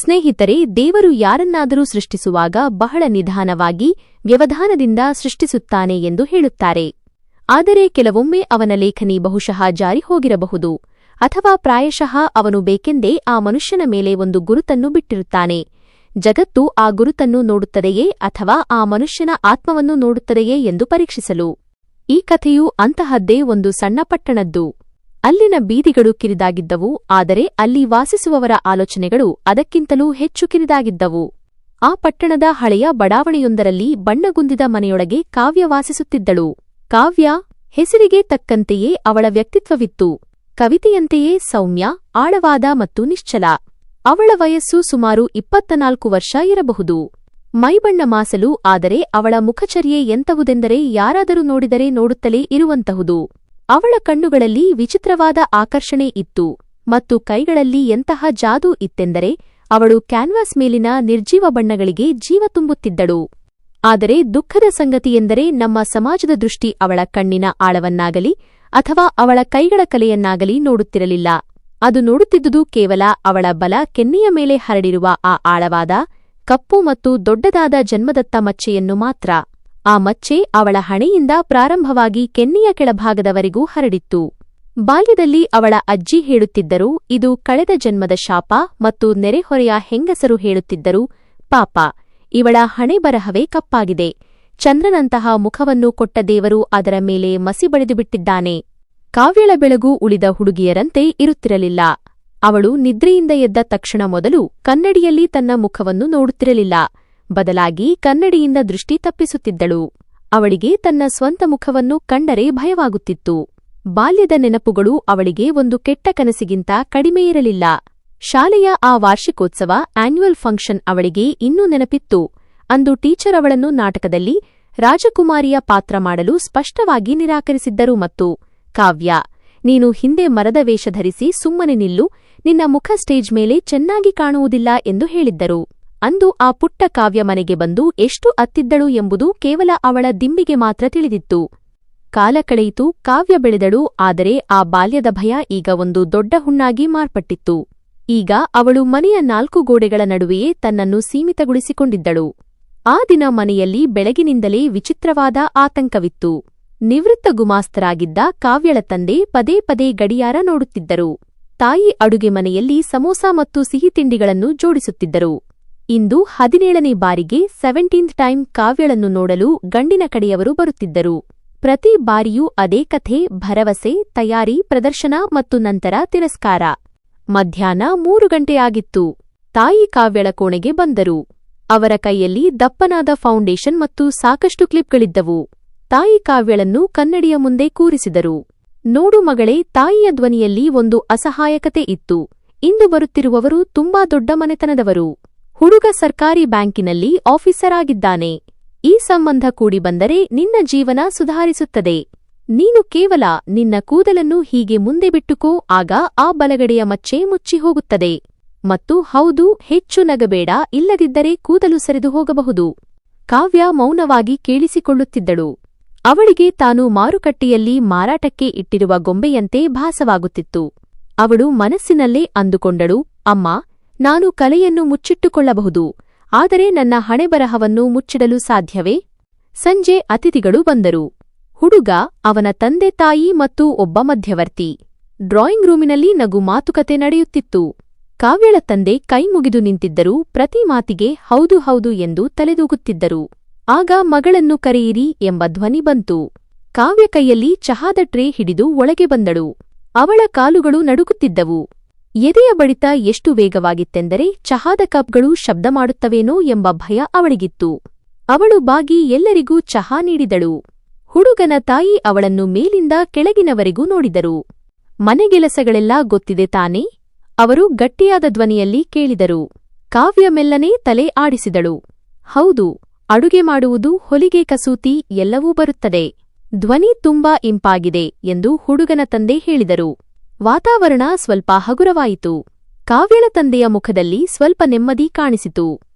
ಸ್ನೇಹಿತರೆ, ದೇವರು ಯಾರನ್ನಾದರೂ ಸೃಷ್ಟಿಸುವಾಗ ಬಹಳ ನಿಧಾನವಾಗಿ ವ್ಯವಧಾನದಿಂದ ಸೃಷ್ಟಿಸುತ್ತಾನೆ ಎಂದು ಹೇಳುತ್ತಾರೆ. ಆದರೆ ಕೆಲವೊಮ್ಮೆ ಅವನ ಲೇಖನಿ ಬಹುಶಃ ಜಾರಿ ಹೋಗಿರಬಹುದು, ಅಥವಾ ಪ್ರಾಯಶಃ ಅವನು ಬೇಕೆಂದೇ ಆ ಮನುಷ್ಯನ ಮೇಲೆ ಒಂದು ಗುರುತನ್ನು ಬಿಟ್ಟಿರುತ್ತಾನೆ. ಜಗತ್ತು ಆ ಗುರುತನ್ನು ನೋಡುತ್ತದೆಯೇ ಅಥವಾ ಆ ಮನುಷ್ಯನ ಆತ್ಮವನ್ನು ನೋಡುತ್ತದೆಯೇ ಎಂದು ಪರೀಕ್ಷಿಸಲು. ಈ ಕಥೆಯು ಅಂತಹದ್ದೇ ಒಂದು ಸಣ್ಣ ಪಟ್ಟಣದ್ದು. ಅಲ್ಲಿನ ಬೀದಿಗಳು ಕಿರಿದಾಗಿದ್ದವು, ಆದರೆ ಅಲ್ಲಿ ವಾಸಿಸುವವರ ಆಲೋಚನೆಗಳು ಅದಕ್ಕಿಂತಲೂ ಹೆಚ್ಚು ಕಿರಿದಾಗಿದ್ದವು. ಆ ಪಟ್ಟಣದ ಹಳೆಯ ಬಡಾವಣೆಯೊಂದರಲ್ಲಿ ಬಣ್ಣಗುಂದಿದ ಮನೆಯೊಳಗೆ ಕಾವ್ಯ ವಾಸಿಸುತ್ತಿದ್ದಳು. ಕಾವ್ಯ ಹೆಸರಿಗೆ ತಕ್ಕಂತೆಯೇ ಅವಳ ವ್ಯಕ್ತಿತ್ವವಿತ್ತು. ಕವಿತೆಯಂತೆಯೇ ಸೌಮ್ಯ, ಆಳವಾದ ಮತ್ತು ನಿಶ್ಚಲ. ಅವಳ ವಯಸ್ಸು ಸುಮಾರು 24 ವರ್ಷ ಇರಬಹುದು. ಮೈಬಣ್ಣ ಮಾಸಲು, ಆದರೆ ಅವಳ ಮುಖಚರ್ಯೆ ಎಂತಹುದೆಂದರೆ ಯಾರಾದರೂ ನೋಡಿದರೆ ನೋಡುತ್ತಲೇ ಇರುವಂತಹುದು. ಅವಳ ಕಣ್ಣುಗಳಲ್ಲಿ ವಿಚಿತ್ರವಾದ ಆಕರ್ಷಣೆ ಇತ್ತು, ಮತ್ತು ಕೈಗಳಲ್ಲಿ ಎಂತಹ ಜಾದೂ ಇತ್ತೆಂದರೆ ಅವಳು ಕ್ಯಾನ್ವಾಸ್ ಮೇಲಿನ ನಿರ್ಜೀವ ಬಣ್ಣಗಳಿಗೆ ಜೀವ ತುಂಬುತ್ತಿದ್ದಳು. ಆದರೆ ದುಃಖದ ಸಂಗತಿಯೆಂದರೆ ನಮ್ಮ ಸಮಾಜದ ದೃಷ್ಟಿ ಅವಳ ಕಣ್ಣಿನ ಆಳವನ್ನಾಗಲಿ ಅಥವಾ ಅವಳ ಕೈಗಳ ಕಲೆಯನ್ನಾಗಲಿ ನೋಡುತ್ತಿರಲಿಲ್ಲ. ಅದು ನೋಡುತ್ತಿದ್ದುದು ಕೇವಲ ಅವಳ ಬಲ ಕೆನ್ನೆಯ ಮೇಲೆ ಹರಡಿರುವ ಆ ಆಳವಾದ, ಕಪ್ಪು ಮತ್ತು ದೊಡ್ಡದಾದ ಜನ್ಮದತ್ತ ಮಚ್ಚೆಯನ್ನು ಮಾತ್ರ. ಆ ಮಚ್ಚೆ ಅವಳ ಹಣೆಯಿಂದ ಪ್ರಾರಂಭವಾಗಿ ಕೆನ್ನೆಯ ಕೆಳಭಾಗದವರೆಗೂ ಹರಡಿತ್ತು. ಬಾಲ್ಯದಲ್ಲಿ ಅವಳ ಅಜ್ಜಿ ಹೇಳುತ್ತಿದ್ದರು, ಇದು ಕಳೆದ ಜನ್ಮದ ಶಾಪ, ಮತ್ತು ನೆರೆಹೊರೆಯ ಹೆಂಗಸರು ಹೇಳುತ್ತಿದ್ದರು, ಪಾಪ, ಇವಳ ಹಣೆಬರಹವೇ ಕಪ್ಪಾಗಿದೆ. ಚಂದ್ರನಂತಹ ಮುಖವನ್ನು ಕೊಟ್ಟ ದೇವರು ಅದರ ಮೇಲೆ ಮಸಿ ಬಳಿದುಬಿಟ್ಟಿದ್ದಾನೆ. ಕಾವ್ಯಳ ಬೆಳಗು ಉಳಿದ ಹುಡುಗಿಯರಂತೆ ಇರುತ್ತಿರಲಿಲ್ಲ. ಅವಳು ನಿದ್ರೆಯಿಂದ ಎದ್ದ ತಕ್ಷಣ ಮೊದಲು ಕನ್ನಡಿಯಲ್ಲಿ ತನ್ನ ಮುಖವನ್ನು ನೋಡುತ್ತಿರಲಿಲ್ಲ, ಬದಲಾಗಿ ಕನ್ನಡಿಯಿಂದ ದೃಷ್ಟಿ ತಪ್ಪಿಸುತ್ತಿದ್ದಳು. ಅವಳಿಗೆ ತನ್ನ ಸ್ವಂತ ಮುಖವನ್ನು ಕಂಡರೆ ಭಯವಾಗುತ್ತಿತ್ತು. ಬಾಲ್ಯದ ನೆನಪುಗಳು ಅವಳಿಗೆ ಒಂದು ಕೆಟ್ಟ ಕನಸಿಗಿಂತ ಕಡಿಮೆಯಿರಲಿಲ್ಲ. ಶಾಲೆಯ ಆ ವಾರ್ಷಿಕೋತ್ಸವ ಆನ್ಯುವಲ್ ಫಂಕ್ಷನ್ ಅವಳಿಗೆ ಇನ್ನೂ ನೆನಪಿತ್ತು. ಅಂದು ಟೀಚರ್ ಅವಳನ್ನು ನಾಟಕದಲ್ಲಿ ರಾಜಕುಮಾರಿಯ ಪಾತ್ರ ಮಾಡಲು ಸ್ಪಷ್ಟವಾಗಿ ನಿರಾಕರಿಸಿದ್ದರು ಮತ್ತು ಕಾವ್ಯ, ನೀನು ಹಿಂದೆ ಮರದ ವೇಷ ಧರಿಸಿ ಸುಮ್ಮನೆ ನಿಲ್ಲು, ನಿನ್ನ ಮುಖ ಸ್ಟೇಜ್ ಮೇಲೆ ಚೆನ್ನಾಗಿ ಕಾಣುವುದಿಲ್ಲ ಎಂದು ಹೇಳಿದ್ದರು. ಅಂದು ಆ ಪುಟ್ಟ ಕಾವ್ಯ ಮನೆಗೆ ಬಂದು ಎಷ್ಟು ಅತ್ತಿದ್ದಳು ಎಂಬುದು ಕೇವಲ ಅವಳ ದಿಂಬಿಗೆ ಮಾತ್ರ ತಿಳಿದಿತ್ತು. ಕಾಲ ಕಳೆಯಿತು, ಕಾವ್ಯ ಬೆಳೆದಳು, ಆದರೆ ಆ ಬಾಲ್ಯದ ಭಯ ಈಗ ಒಂದು ದೊಡ್ಡ ಹುಣ್ಣಾಗಿ ಮಾರ್ಪಟ್ಟಿತ್ತು. ಈಗ ಅವಳು ಮನೆಯ 4 ಗೋಡೆಗಳ ನಡುವೆಯೇ ತನ್ನನ್ನು ಸೀಮಿತಗೊಳಿಸಿಕೊಂಡಿದ್ದಳು. ಆ ದಿನ ಮನೆಯಲ್ಲಿ ಬೆಳಗಿನಿಂದಲೇ ವಿಚಿತ್ರವಾದ ಆತಂಕವಿತ್ತು. ನಿವೃತ್ತ ಗುಮಾಸ್ತರಾಗಿದ್ದ ಕಾವ್ಯಳ ತಂದೆ ಪದೇ ಪದೇ ಗಡಿಯಾರ ನೋಡುತ್ತಿದ್ದರು. ತಾಯಿ ಅಡುಗೆ ಮನೆಯಲ್ಲಿ ಸಮೋಸ ಮತ್ತು ಸಿಹಿ ತಿಂಡಿಗಳನ್ನು ಜೋಡಿಸುತ್ತಿದ್ದರು. ಇಂದು 17ನೇ ಬಾರಿಗೆ 17th ಟೈಮ್ ಕಾವ್ಯಳನ್ನು ನೋಡಲು ಗಂಡಿನ ಕಡೆಯವರು ಬರುತ್ತಿದ್ದರು. ಪ್ರತಿ ಬಾರಿಯೂ ಅದೇ ಕಥೆ, ಭರವಸೆ, ತಯಾರಿ, ಪ್ರದರ್ಶನ ಮತ್ತು ನಂತರ ತಿರಸ್ಕಾರ. ಮಧ್ಯಾಹ್ನ 3 ಗಂಟೆಯಾಗಿತ್ತು. ತಾಯಿ ಕಾವ್ಯಳ ಕೋಣೆಗೆ ಬಂದರು. ಅವರ ಕೈಯಲ್ಲಿ ದಪ್ಪನಾದ ಫೌಂಡೇಶನ್ ಮತ್ತು ಸಾಕಷ್ಟು ಕ್ಲಿಪ್ಗಳಿದ್ದವು. ತಾಯಿ ಕಾವ್ಯಳನ್ನು ಕನ್ನಡಿಯ ಮುಂದೆ ಕೂರಿಸಿದರು. ನೋಡು ಮಗಳೇ, ತಾಯಿಯ ಧ್ವನಿಯಲ್ಲಿ ಒಂದು ಅಸಹಾಯಕತೆ ಇತ್ತು. ಇಂದು ಬರುತ್ತಿರುವವರು ತುಂಬಾ ದೊಡ್ಡ ಮನೆತನದವರು. ಹುಡುಗ ಸರ್ಕಾರಿ ಬ್ಯಾಂಕಿನಲ್ಲಿ ಆಫೀಸರ್ ಆಗಿದ್ದಾನೆ. ಈ ಸಂಬಂಧ ಕೂಡಿ ಬಂದರೆ ನಿನ್ನ ಜೀವನ ಸುಧಾರಿಸುತ್ತದೆ. ನೀನು ಕೇವಲ ನಿನ್ನ ಕೂದಲನ್ನು ಹೀಗೆ ಮುಂದೆ ಬಿಟ್ಟುಕೋ, ಆಗ ಆ ಬಲಗಡೆಯ ಮಚ್ಚೆ ಮುಚ್ಚಿ ಹೋಗುತ್ತದೆ. ಮತ್ತು ಹೌದು, ಹೆಚ್ಚು ನಗಬೇಡ, ಇಲ್ಲದಿದ್ದರೆ ಕೂದಲು ಸರಿದು ಹೋಗಬಹುದು. ಕಾವ್ಯ ಮೌನವಾಗಿ ಕೇಳಿಸಿಕೊಳ್ಳುತ್ತಿದ್ದಳು. ಅವಳಿಗೆ ತಾನು ಮಾರುಕಟ್ಟೆಯಲ್ಲಿ ಮಾರಾಟಕ್ಕೆ ಇಟ್ಟಿರುವ ಗೊಂಬೆಯಂತೆ ಭಾಸವಾಗುತ್ತಿತ್ತು. ಅವಳು ಮನಸ್ಸಿನಲ್ಲೇ ಅಂದುಕೊಂಡಳು, ಅಮ್ಮ, ನಾನು ಕಲೆಯನ್ನು ಮುಚ್ಚಿಟ್ಟುಕೊಳ್ಳಬಹುದು, ಆದರೆ ನನ್ನ ಹಣೆಬರಹವನ್ನು ಮುಚ್ಚಿಡಲು ಸಾಧ್ಯವೇ? ಸಂಜೆ ಅತಿಥಿಗಳು ಬಂದರು. ಹುಡುಗ, ಅವನ ತಂದೆ ತಾಯಿ ಮತ್ತು ಒಬ್ಬ ಮಧ್ಯವರ್ತಿ. ಡ್ರಾಯಿಂಗ್ ರೂಮಿನಲ್ಲಿ ನಗು ಮಾತುಕತೆ ನಡೆಯುತ್ತಿತ್ತು. ಕಾವ್ಯಳ ತಂದೆ ಕೈ ಮುಗಿದು ನಿಂತಿದ್ದರು, ಪ್ರತಿ ಮಾತಿಗೆ ಹೌದು ಹೌದು ಎಂದು ತಲೆದೂಗುತ್ತಿದ್ದರು. ಆಗ ಮಗಳನ್ನು ಕರೆಯಿರಿ ಎಂಬ ಧ್ವನಿ ಬಂತು. ಕಾವ್ಯ ಕೈಯಲ್ಲಿ ಚಹಾದ ಟ್ರೇ ಹಿಡಿದು ಒಳಗೆ ಬಂದಳು. ಅವಳ ಕಾಲುಗಳು ನಡುಗುತ್ತಿದ್ದವು. ಎದೆಯ ಬಡಿತ ಎಷ್ಟು ವೇಗವಾಗಿತ್ತೆಂದರೆ ಚಹಾದ ಕಪ್ಗಳು ಶಬ್ದ ಮಾಡುತ್ತವೇನೋ ಎಂಬ ಭಯ ಅವಳಿಗಿತ್ತು. ಅವಳು ಬಾಗಿ ಎಲ್ಲರಿಗೂ ಚಹಾ ನೀಡಿದಳು. ಹುಡುಗನ ತಾಯಿ ಅವಳನ್ನು ಮೇಲಿಂದ ಕೆಳಗಿನವರೆಗೂ ನೋಡಿದರು. ಮನೆಗೆಲಸಗಳೆಲ್ಲ ಗೊತ್ತಿದೆ ತಾನೇ? ಅವರು ಗಟ್ಟಿಯಾದ ಧ್ವನಿಯಲ್ಲಿ ಕೇಳಿದರು. ಕಾವ್ಯ ಮೆಲ್ಲನೆ ತಲೆ ಆಡಿಸಿದಳು. ಹೌದು, ಅಡುಗೆ ಮಾಡುವುದು, ಹೊಲಿಗೆ, ಕಸೂತಿ ಎಲ್ಲವೂ ಬರುತ್ತದೆ. ಧ್ವನಿ ತುಂಬಾ ಇಂಪಾಗಿದೆ ಎಂದು ಹುಡುಗನ ತಂದೆ ಹೇಳಿದರು. ವಾತಾವರಣ ಸ್ವಲ್ಪ ಹಗುರವಾಯಿತು. ಕಾವ್ಯಳ ತಂದೆಯ ಮುಖದಲ್ಲಿ ಸ್ವಲ್ಪ ನೆಮ್ಮದಿ ಕಾಣಿಸಿತು.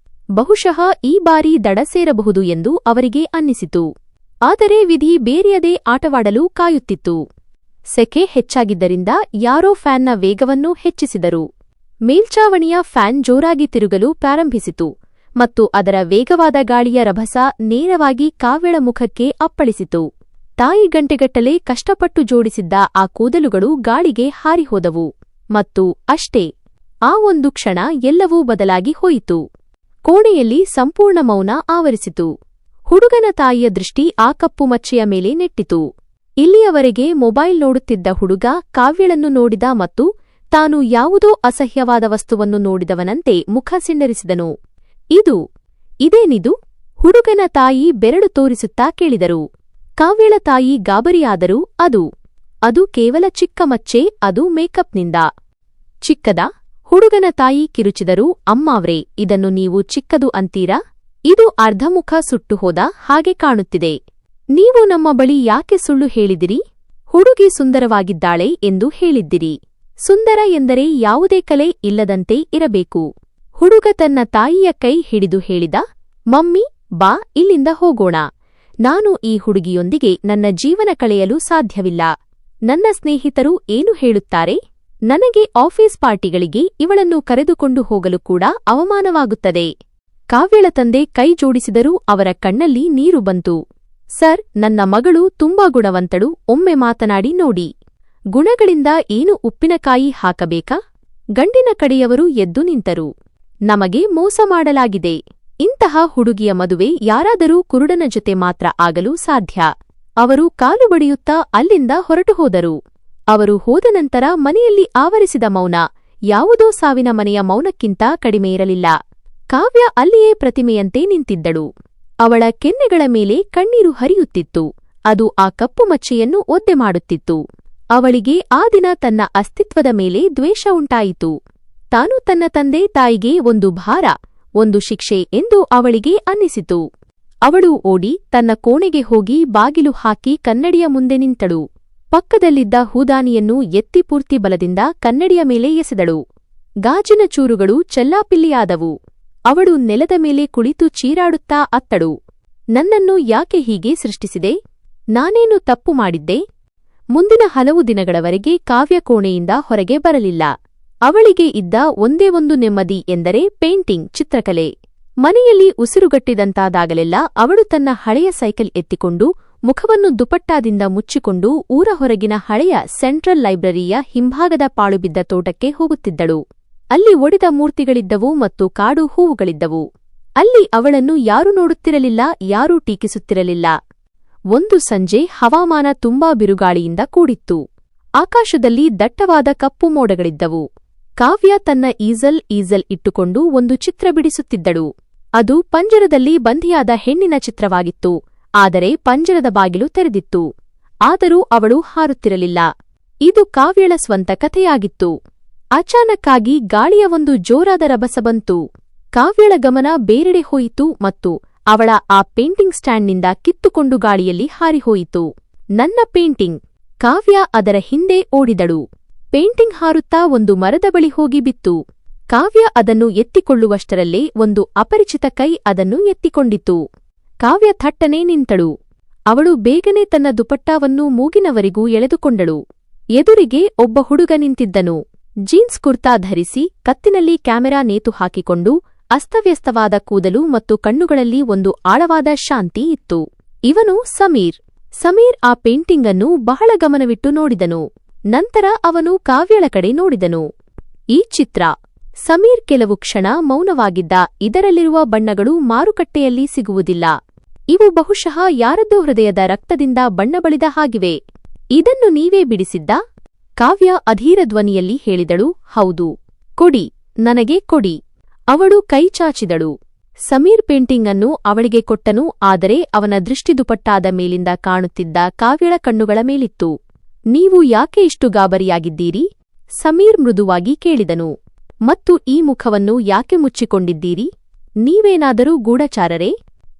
ಬಹುಶಃ ಈ ಬಾರಿ ದಡ ಸೇರಬಹುದು ಎಂದು ಅವರಿಗೆ ಅನ್ನಿಸಿತು. ಆದರೆ ವಿಧಿ ಬೇರೆಯದೇ ಆಟವಾಡಲು ಕಾಯುತ್ತಿತ್ತು. ಸೆಕೆ ಹೆಚ್ಚಾಗಿದ್ದರಿಂದ ಯಾರೋ ಫ್ಯಾನ್ನ ವೇಗವನ್ನು ಹೆಚ್ಚಿಸಿದರು. ಮೇಲ್ಛಾವಣಿಯ ಫ್ಯಾನ್ ಜೋರಾಗಿ ತಿರುಗಲು ಪ್ರಾರಂಭಿಸಿತು ಮತ್ತು ಅದರ ವೇಗವಾದ ಗಾಳಿಯ ರಭಸ ನೇರವಾಗಿ ಕಾವ್ಯಳ ಮುಖಕ್ಕೆ ಅಪ್ಪಳಿಸಿತು. ತಾಯಿ ಗಂಟೆಗಟ್ಟಲೆ ಕಷ್ಟಪಟ್ಟು ಜೋಡಿಸಿದ್ದ ಆ ಕೂದಲುಗಳು ಗಾಳಿಗೆ ಹಾರಿಹೋದವು. ಮತ್ತು ಅಷ್ಟೇ, ಆ ಒಂದು ಕ್ಷಣ ಎಲ್ಲವೂ ಬದಲಾಗಿ ಹೋಯಿತು. ಕೋಣೆಯಲ್ಲಿ ಸಂಪೂರ್ಣ ಮೌನ ಆವರಿಸಿತು. ಹುಡುಗನ ತಾಯಿಯ ದೃಷ್ಟಿ ಆ ಕಪ್ಪು ಮಚ್ಚೆಯ ಮೇಲೆ ನೆಟ್ಟಿತು. ಇಲ್ಲಿಯವರೆಗೆ ಮೊಬೈಲ್ ನೋಡುತ್ತಿದ್ದ ಹುಡುಗ ಕಾವ್ಯಳನ್ನು ನೋಡಿದ ಮತ್ತು ತಾನು ಯಾವುದೋ ಅಸಹ್ಯವಾದ ವಸ್ತುವನ್ನು ನೋಡಿದವನಂತೆ ಮುಖ ಸಿಂಡರಿಸಿದನು. ಇದೇನಿದು? ಹುಡುಗನ ತಾಯಿ ಬೆರಳು ತೋರಿಸುತ್ತಾ ಕೇಳಿದರು. ಕಾವ್ಯಳ ತಾಯಿ ಗಾಬರಿಯಾದರೂ ಅದು ಕೇವಲ ಚಿಕ್ಕ ಮಚ್ಚೆ, ಅದು ಮೇಕಪ್ನಿಂದ. ಚಿಕ್ಕದ? ಹುಡುಗನ ತಾಯಿ ಕಿರುಚಿದರು. ಅಮ್ಮಾವ್ರೇ, ಇದನ್ನು ನೀವು ಚಿಕ್ಕದು ಅಂತೀರಾ? ಇದು ಅರ್ಧಮುಖ ಸುಟ್ಟುಹೋದ ಹಾಗೆ ಕಾಣುತ್ತಿದೆ. ನೀವು ನಮ್ಮ ಬಳಿ ಯಾಕೆ ಸುಳ್ಳು ಹೇಳಿದಿರಿ? ಹುಡುಗಿ ಸುಂದರವಾಗಿದ್ದಾಳೆ ಎಂದು ಹೇಳಿದ್ದಿರಿ. ಸುಂದರ ಎಂದರೆ ಯಾವುದೇ ಕಲೆ ಇಲ್ಲದಂತೆ ಇರಬೇಕು. ಹುಡುಗ ತನ್ನ ತಾಯಿಯ ಕೈ ಹಿಡಿದು ಹೇಳಿದ, ಮಮ್ಮಿ, ಬಾ, ಇಲ್ಲಿಂದ ಹೋಗೋಣ. ನಾನು ಈ ಹುಡುಗಿಯೊಂದಿಗೆ ನನ್ನ ಜೀವನ ಕಳೆಯಲು ಸಾಧ್ಯವಿಲ್ಲ. ನನ್ನ ಸ್ನೇಹಿತರು ಏನು ಹೇಳುತ್ತಾರೆ? ನನಗೆ ಆಫೀಸ್ ಪಾರ್ಟಿಗಳಿಗೆ ಇವಳನ್ನು ಕರೆದುಕೊಂಡು ಹೋಗಲು ಕೂಡ ಅವಮಾನವಾಗುತ್ತದೆ. ಕಾವ್ಯಳ ತಂದೆ ಕೈ ಜೋಡಿಸಿದರೂ ಅವರ ಕಣ್ಣಲ್ಲಿ ನೀರು ಬಂತು. ಸರ್, ನನ್ನ ಮಗಳು ತುಂಬಾ ಗುಣವಂತಳು, ಒಮ್ಮೆ ಮಾತನಾಡಿ ನೋಡಿ. ಗುಣಗಳಿಂದ ಏನು ಉಪ್ಪಿನಕಾಯಿ ಹಾಕಬೇಕಾ? ಗಂಡಿನ ಕಡೆಯವರು ಎದ್ದು ನಿಂತರು. ನಮಗೆ ಮೋಸ ಮಾಡಲಾಗಿದೆ. ಇಂತಹ ಹುಡುಗಿಯ ಮದುವೆ ಯಾರಾದರೂ ಕುರುಡನ ಜೊತೆ ಮಾತ್ರ ಆಗಲು ಸಾಧ್ಯ. ಅವರು ಕಾಲು ಬಡಿಯುತ್ತಾ ಅಲ್ಲಿಂದ ಹೊರಟು ಹೋದರು. ಅವರು ಹೋದ ನಂತರ ಮನೆಯಲ್ಲಿ ಆವರಿಸಿದ ಮೌನ ಯಾವುದೋ ಸಾವಿನ ಮನೆಯ ಮೌನಕ್ಕಿಂತ ಕಡಿಮೆಯಿರಲಿಲ್ಲ. ಕಾವ್ಯ ಅಲ್ಲಿಯೇ ಪ್ರತಿಮೆಯಂತೆ ನಿಂತಿದ್ದಳು. ಅವಳ ಕೆನ್ನೆಗಳ ಮೇಲೆ ಕಣ್ಣೀರು ಹರಿಯುತ್ತಿತ್ತು. ಅದು ಆ ಕಪ್ಪು ಮಚ್ಚೆಯನ್ನು ಒದ್ದೆ ಮಾಡುತ್ತಿತ್ತು. ಅವಳಿಗೆ ಆ ದಿನ ತನ್ನ ಅಸ್ತಿತ್ವದ ಮೇಲೆ ದ್ವೇಷ ಉಂಟಾಯಿತು. ತಾನು ತನ್ನ ತಂದೆ ತಾಯಿಗೆ ಒಂದು ಭಾರ, ಒಂದು ಶಿಕ್ಷೆ ಎಂದು ಅವಳಿಗೆ ಅನ್ನಿಸಿತು. ಅವಳು ಓಡಿ ತನ್ನ ಕೋಣೆಗೆ ಹೋಗಿ ಬಾಗಿಲು ಹಾಕಿ ಕನ್ನಡಿಯ ಮುಂದೆ ನಿಂತಳು. ಪಕ್ಕದಲ್ಲಿದ್ದ ಹೂದಾನಿಯನ್ನು ಎತ್ತಿ ಪೂರ್ತಿ ಬಲದಿಂದ ಕನ್ನಡಿಯ ಮೇಲೆ ಎಸೆದಳು. ಗಾಜಿನ ಚೂರುಗಳು ಚೆಲ್ಲಾಪಿಲ್ಲಿಯಾದವು. ಅವಳು ನೆಲದ ಮೇಲೆ ಕುಳಿತು ಚೀರಾಡುತ್ತಾ ಅತ್ತಳು. ನನ್ನನ್ನು ಯಾಕೆ ಹೀಗೆ ಸೃಷ್ಟಿಸಿದೆ? ನಾನೇನು ತಪ್ಪು ಮಾಡಿದ್ದೆ? ಮುಂದಿನ ಹಲವು ದಿನಗಳವರೆಗೆ ಕಾವ್ಯ ಕೋಣೆಯಿಂದ ಹೊರಗೆ ಬರಲಿಲ್ಲ. ಅವಳಿಗೆ ಇದ್ದ ಒಂದೇ ಒಂದು ನೆಮ್ಮದಿ ಎಂದರೆ ಪೇಂಟಿಂಗ್, ಚಿತ್ರಕಲೆ. ಮನೆಯಲ್ಲಿ ಉಸಿರುಗಟ್ಟಿದಂತಾದಾಗಲೆಲ್ಲ ಅವಳು ತನ್ನ ಹಳೆಯ ಸೈಕಲ್ ಎತ್ತಿಕೊಂಡು ಮುಖವನ್ನು ದುಪಟ್ಟಾದಿಂದ ಮುಚ್ಚಿಕೊಂಡು ಊರ ಹೊರಗಿನ ಹಳೆಯ ಸೆಂಟ್ರಲ್ ಲೈಬ್ರರಿಯ ಹಿಂಭಾಗದ ಪಾಳುಬಿದ್ದ ತೋಟಕ್ಕೆ ಹೋಗುತ್ತಿದ್ದಳು. ಅಲ್ಲಿ ಒಡೆದ ಮೂರ್ತಿಗಳಿದ್ದವು ಮತ್ತು ಕಾಡು ಹೂವುಗಳಿದ್ದವು. ಅಲ್ಲಿ ಅವಳನ್ನು ಯಾರೂ ನೋಡುತ್ತಿರಲಿಲ್ಲ, ಯಾರೂ ಟೀಕಿಸುತ್ತಿರಲಿಲ್ಲ. ಒಂದು ಸಂಜೆ ಹವಾಮಾನ ತುಂಬಾ ಬಿರುಗಾಳಿಯಿಂದ ಕೂಡಿತ್ತು. ಆಕಾಶದಲ್ಲಿ ದಟ್ಟವಾದ ಕಪ್ಪು ಮೋಡಗಳಿದ್ದವು. ಕಾವ್ಯ ತನ್ನ ಈಸಲ್ ಇಟ್ಟುಕೊಂಡು ಒಂದು ಚಿತ್ರ ಬಿಡಿಸುತ್ತಿದ್ದಳು. ಅದು ಪಂಜರದಲ್ಲಿ ಬಂಧಿಯಾದ ಹೆಣ್ಣಿನ ಚಿತ್ರವಾಗಿತ್ತು. ಆದರೆ ಪಂಜರದ ಬಾಗಿಲು ತೆರೆದಿತ್ತು. ಆದರೂ ಅವಳು ಹಾರುತ್ತಿರಲಿಲ್ಲ. ಇದು ಕಾವ್ಯಳ ಸ್ವಂತ ಕಥೆಯಾಗಿತ್ತು. ಅಚಾನಕ್ಕಾಗಿ ಗಾಳಿಯ ಒಂದು ಜೋರಾದ ರಭಸ ಬಂತು. ಕಾವ್ಯಳ ಗಮನ ಬೇರೆಡೆ ಹೋಯಿತು ಮತ್ತು ಅವಳ ಆ ಪೇಂಟಿಂಗ್ ಸ್ಟ್ಯಾಂಡ್ನಿಂದ ಕಿತ್ತುಕೊಂಡು ಗಾಳಿಯಲ್ಲಿ ಹಾರಿಹೋಯಿತು. ನನ್ನ ಪೇಂಟಿಂಗ್! ಕಾವ್ಯ ಅದರ ಹಿಂದೆ ಓಡಿದಳು. ಪೇಂಟಿಂಗ್ ಹಾರುತ್ತಾ ಒಂದು ಮರದ ಬಳಿ ಹೋಗಿ ಬಿತ್ತು. ಕಾವ್ಯ ಅದನ್ನು ಎತ್ತಿಕೊಳ್ಳುವಷ್ಟರಲ್ಲೇ ಒಂದು ಅಪರಿಚಿತ ಕೈ ಅದನ್ನು ಎತ್ತಿಕೊಂಡಿತು. ಕಾವ್ಯ ಥಟ್ಟನೆ ನಿಂತಳು. ಅವಳು ಬೇಗನೆ ತನ್ನ ದುಪಟ್ಟಾವನ್ನು ಮೂಗಿನವರೆಗೂ ಎಳೆದುಕೊಂಡಳು. ಎದುರಿಗೆ ಒಬ್ಬ ಹುಡುಗ ನಿಂತಿದ್ದನು. ಜೀನ್ಸ್ ಕುರ್ತಾ ಧರಿಸಿ, ಕತ್ತಿನಲ್ಲಿ ಕ್ಯಾಮೆರಾ ನೇತು ಹಾಕಿಕೊಂಡು, ಅಸ್ತವ್ಯಸ್ತವಾದ ಕೂದಲು ಮತ್ತು ಕಣ್ಣುಗಳಲ್ಲಿ ಒಂದು ಆಳವಾದ ಶಾಂತಿ ಇತ್ತು. ಇವನು ಸಮೀರ್. ಸಮೀರ್ ಆ ಪೇಂಟಿಂಗ್ ಅನ್ನು ಬಹಳ ಗಮನವಿಟ್ಟು ನೋಡಿದನು. ನಂತರ ಅವನು ಕಾವ್ಯಳ ಕಡೆ ನೋಡಿದನು. ಈ ಚಿತ್ರ. ಸಮೀರ್ ಕೆಲವು ಕ್ಷಣ ಮೌನವಾಗಿದ್ದ. ಇದರಲ್ಲಿರುವ ಬಣ್ಣಗಳು ಮಾರುಕಟ್ಟೆಯಲ್ಲಿ ಸಿಗುವುದಿಲ್ಲ. ಇವು ಬಹುಶಃ ಯಾರದ್ದೋ ಹೃದಯದ ರಕ್ತದಿಂದ ಬಣ್ಣ ಬಳಿದ ಹಾಗಿವೆ. ಇದನ್ನು ನೀವೇ ಬಿಡಿಸಿದ್ದ? ಕಾವ್ಯ ಅಧೀರ ಧ್ವನಿಯಲ್ಲಿ ಹೇಳಿದಳು. ಹೌದು. ಕೊಡಿ, ನನಗೆ ಕೊಡಿ. ಅವಳು ಕೈ ಚಾಚಿದಳು. ಸಮೀರ್ ಪೇಂಟಿಂಗ್ ಅನ್ನು ಅವಳಿಗೆ ಕೊಟ್ಟನು. ಆದರೆ ಅವನ ದೃಷ್ಟಿ ದುಪಟ್ಟಾದ ಮೇಲಿಂದ ಕಾಣುತ್ತಿದ್ದ ಕಾವ್ಯಳ ಕಣ್ಣುಗಳ ಮೇಲಿತ್ತು. ನೀವು ಯಾಕೆ ಇಷ್ಟು ಗಾಬರಿಯಾಗಿದ್ದೀರಿ? ಸಮೀರ್ ಮೃದುವಾಗಿ ಕೇಳಿದನು. ಮತ್ತು ಈ ಮುಖವನ್ನು ಯಾಕೆ ಮುಚ್ಚಿಕೊಂಡಿದ್ದೀರಿ? ನೀವೇನಾದರೂ ಗೂಢಚಾರರೇ?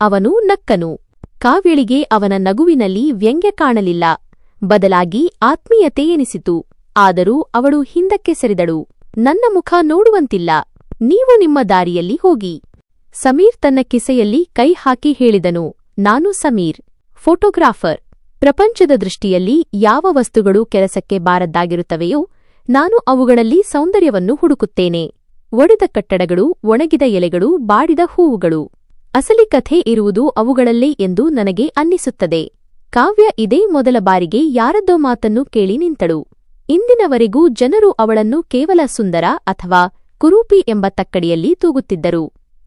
ಅವನು ನಕ್ಕನು. ಕಾವ್ಯಳಿಗೆ ಅವನ ನಗುವಿನಲ್ಲಿ ವ್ಯಂಗ್ಯ ಕಾಣಲಿಲ್ಲ. ಬದಲಾಗಿ ಆತ್ಮೀಯತೆ ಎನಿಸಿತು. ಆದರೂ ಅವಳು ಹಿಂದಕ್ಕೆ ಸರಿದಳು. ನನ್ನ ಮುಖ ನೋಡುವಂತಿಲ್ಲ. ನೀವು ನಿಮ್ಮ ದಾರಿಯಲ್ಲಿ ಹೋಗಿ. ಸಮೀರ್ ತನ್ನ ಕಿಸೆಯಲ್ಲಿ ಕೈ ಹಾಕಿ ಹೇಳಿದನು. ನಾನು ಸಮೀರ್, ಫೋಟೋಗ್ರಾಫರ್. ಪ್ರಪಂಚದ ದೃಷ್ಟಿಯಲ್ಲಿ ಯಾವ ವಸ್ತುಗಳು ಕೆಲಸಕ್ಕೆ ಬಾರದ್ದಾಗಿರುತ್ತವೆಯೋ, ನಾನು ಅವುಗಳಲ್ಲಿ ಸೌಂದರ್ಯವನ್ನು ಹುಡುಕುತ್ತೇನೆ. ಒಡೆದ ಕಟ್ಟಡಗಳು, ಒಣಗಿದ ಎಲೆಗಳು, ಬಾಡಿದ ಹೂವುಗಳು. ಅಸಲಿ ಕಥೆ ಇರುವುದು ಅವುಗಳಲ್ಲೇ ಎಂದು ನನಗೆ ಅನ್ನಿಸುತ್ತದೆ. ಕಾವ್ಯ ಇದೇ ಮೊದಲ ಬಾರಿಗೆ ಯಾರದ್ದೋ ಮಾತನ್ನು ಕೇಳಿ ನಿಂತಳು. ಇಂದಿನವರೆಗೂ ಜನರು ಅವಳನ್ನು ಕೇವಲ ಸುಂದರ ಅಥವಾ ಕುರೂಪಿ ಎಂಬ ತಕ್ಕಡಿಯಲ್ಲಿ ತೂಗುತ್ತಿದ್ದರು.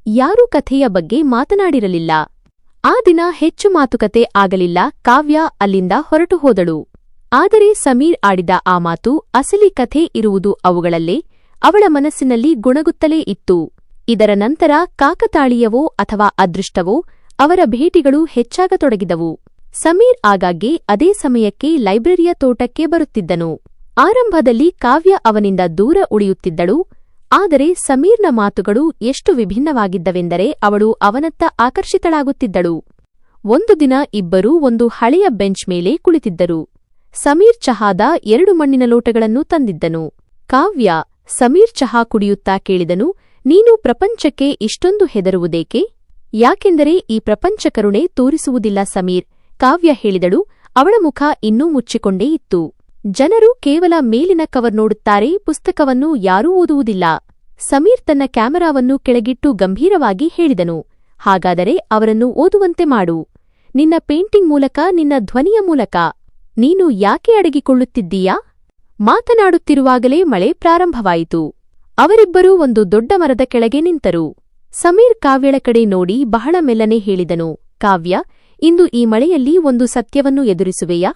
ಯಾರೂ ಕಥೆಯ ಬಗ್ಗೆ ಮಾತನಾಡಿರಲಿಲ್ಲ. ಆ ದಿನ ಹೆಚ್ಚು ಮಾತುಕತೆ ಆಗಲಿಲ್ಲ. ಕಾವ್ಯ ಅಲ್ಲಿಂದ ಹೊರಟು ಹೋದಳು. ಆದರೆ ಸಮೀರ್ ಆಡಿದ ಆ ಮಾತು, ಅಸಲಿ ಕಥೆ ಇರುವುದು ಅವುಗಳಲ್ಲೇ, ಅವಳ ಮನಸ್ಸಿನಲ್ಲಿ ಗುಣಗುತ್ತಲೇ ಇತ್ತು. ಇದರ ನಂತರ ಕಾಕತಾಳೀಯವೋ ಅಥವಾ ಅದೃಷ್ಟವೋ ಅವರ ಭೇಟಿಗಳು ಹೆಚ್ಚಾಗತೊಡಗಿದವು. ಸಮೀರ್ ಆಗಾಗ್ಗೆ ಅದೇ ಸಮಯಕ್ಕೆ ಲೈಬ್ರರಿಯ ತೋಟಕ್ಕೆ ಬರುತ್ತಿದ್ದನು. ಆರಂಭದಲ್ಲಿ ಕಾವ್ಯ ಅವನಿಂದ ದೂರ ಉಳಿಯುತ್ತಿದ್ದಳು. ಆದರೆ ಸಮೀರ್ನ ಮಾತುಗಳು ಎಷ್ಟು ವಿಭಿನ್ನವಾಗಿದ್ದವೆಂದರೆ ಅವಳು ಅವನತ್ತ ಆಕರ್ಷಿತಳಾಗುತ್ತಿದ್ದಳು. ಒಂದು ದಿನ ಇಬ್ಬರೂ ಒಂದು ಹಳೆಯ ಬೆಂಚ್ ಮೇಲೆ ಕುಳಿತಿದ್ದರು. ಸಮೀರ್ ಚಹಾದ 2 ಮಣ್ಣಿನ ಲೋಟಗಳನ್ನು ತಂದಿದ್ದನು. ಕಾವ್ಯ ಸಮೀರ್ ಚಹಾ ಕುಡಿಯುತ್ತಾ ಕೇಳಿದನು, ನೀನು ಪ್ರಪಂಚಕ್ಕೆ ಇಷ್ಟೊಂದು ಹೆದರುವುದೇಕೆ? ಯಾಕೆಂದರೆ ಈ ಪ್ರಪಂಚ ಕರುಣೆ ತೋರಿಸುವುದಿಲ್ಲ ಸಮೀರ್, ಕಾವ್ಯ ಹೇಳಿದಳು. ಅವಳ ಮುಖ ಇನ್ನೂ ಮುಚ್ಚಿಕೊಂಡೇ ಇತ್ತು. ಜನರು ಕೇವಲ ಮೇಲಿನ ಕವರ್ ನೋಡುತ್ತಾರೆ, ಪುಸ್ತಕವನ್ನು ಯಾರೂ ಓದುವುದಿಲ್ಲ. ಸಮೀರ್ ತನ್ನ ಕ್ಯಾಮರಾವನ್ನು ಕೆಳಗಿಟ್ಟು ಗಂಭೀರವಾಗಿ ಹೇಳಿದನು, ಹಾಗಾದರೆ ಅವರನ್ನು ಓದುವಂತೆ ಮಾಡು. ನಿನ್ನ ಪೇಂಟಿಂಗ್ ಮೂಲಕ, ನಿನ್ನ ಧ್ವನಿಯ ಮೂಲಕ. ನೀನು ಯಾಕೆ ಅಡಗಿಕೊಳ್ಳುತ್ತಿದ್ದೀಯಾ? ಮಾತನಾಡುತ್ತಿರುವಾಗಲೇ ಮಳೆ ಪ್ರಾರಂಭವಾಯಿತು. ಅವರಿಬ್ಬರೂ ಒಂದು ದೊಡ್ಡ ಮರದ ಕೆಳಗೆ ನಿಂತರು. ಸಮೀರ್ ಕಾವ್ಯಳ ಕಡೆ ನೋಡಿ ಬಹಳ ಮೆಲ್ಲನೆ ಹೇಳಿದನು, ಕಾವ್ಯ, ಇಂದು ಈ ಮಳೆಯಲ್ಲಿ ಒಂದು ಸತ್ಯವನ್ನು ಎದುರಿಸುವೆಯಾ?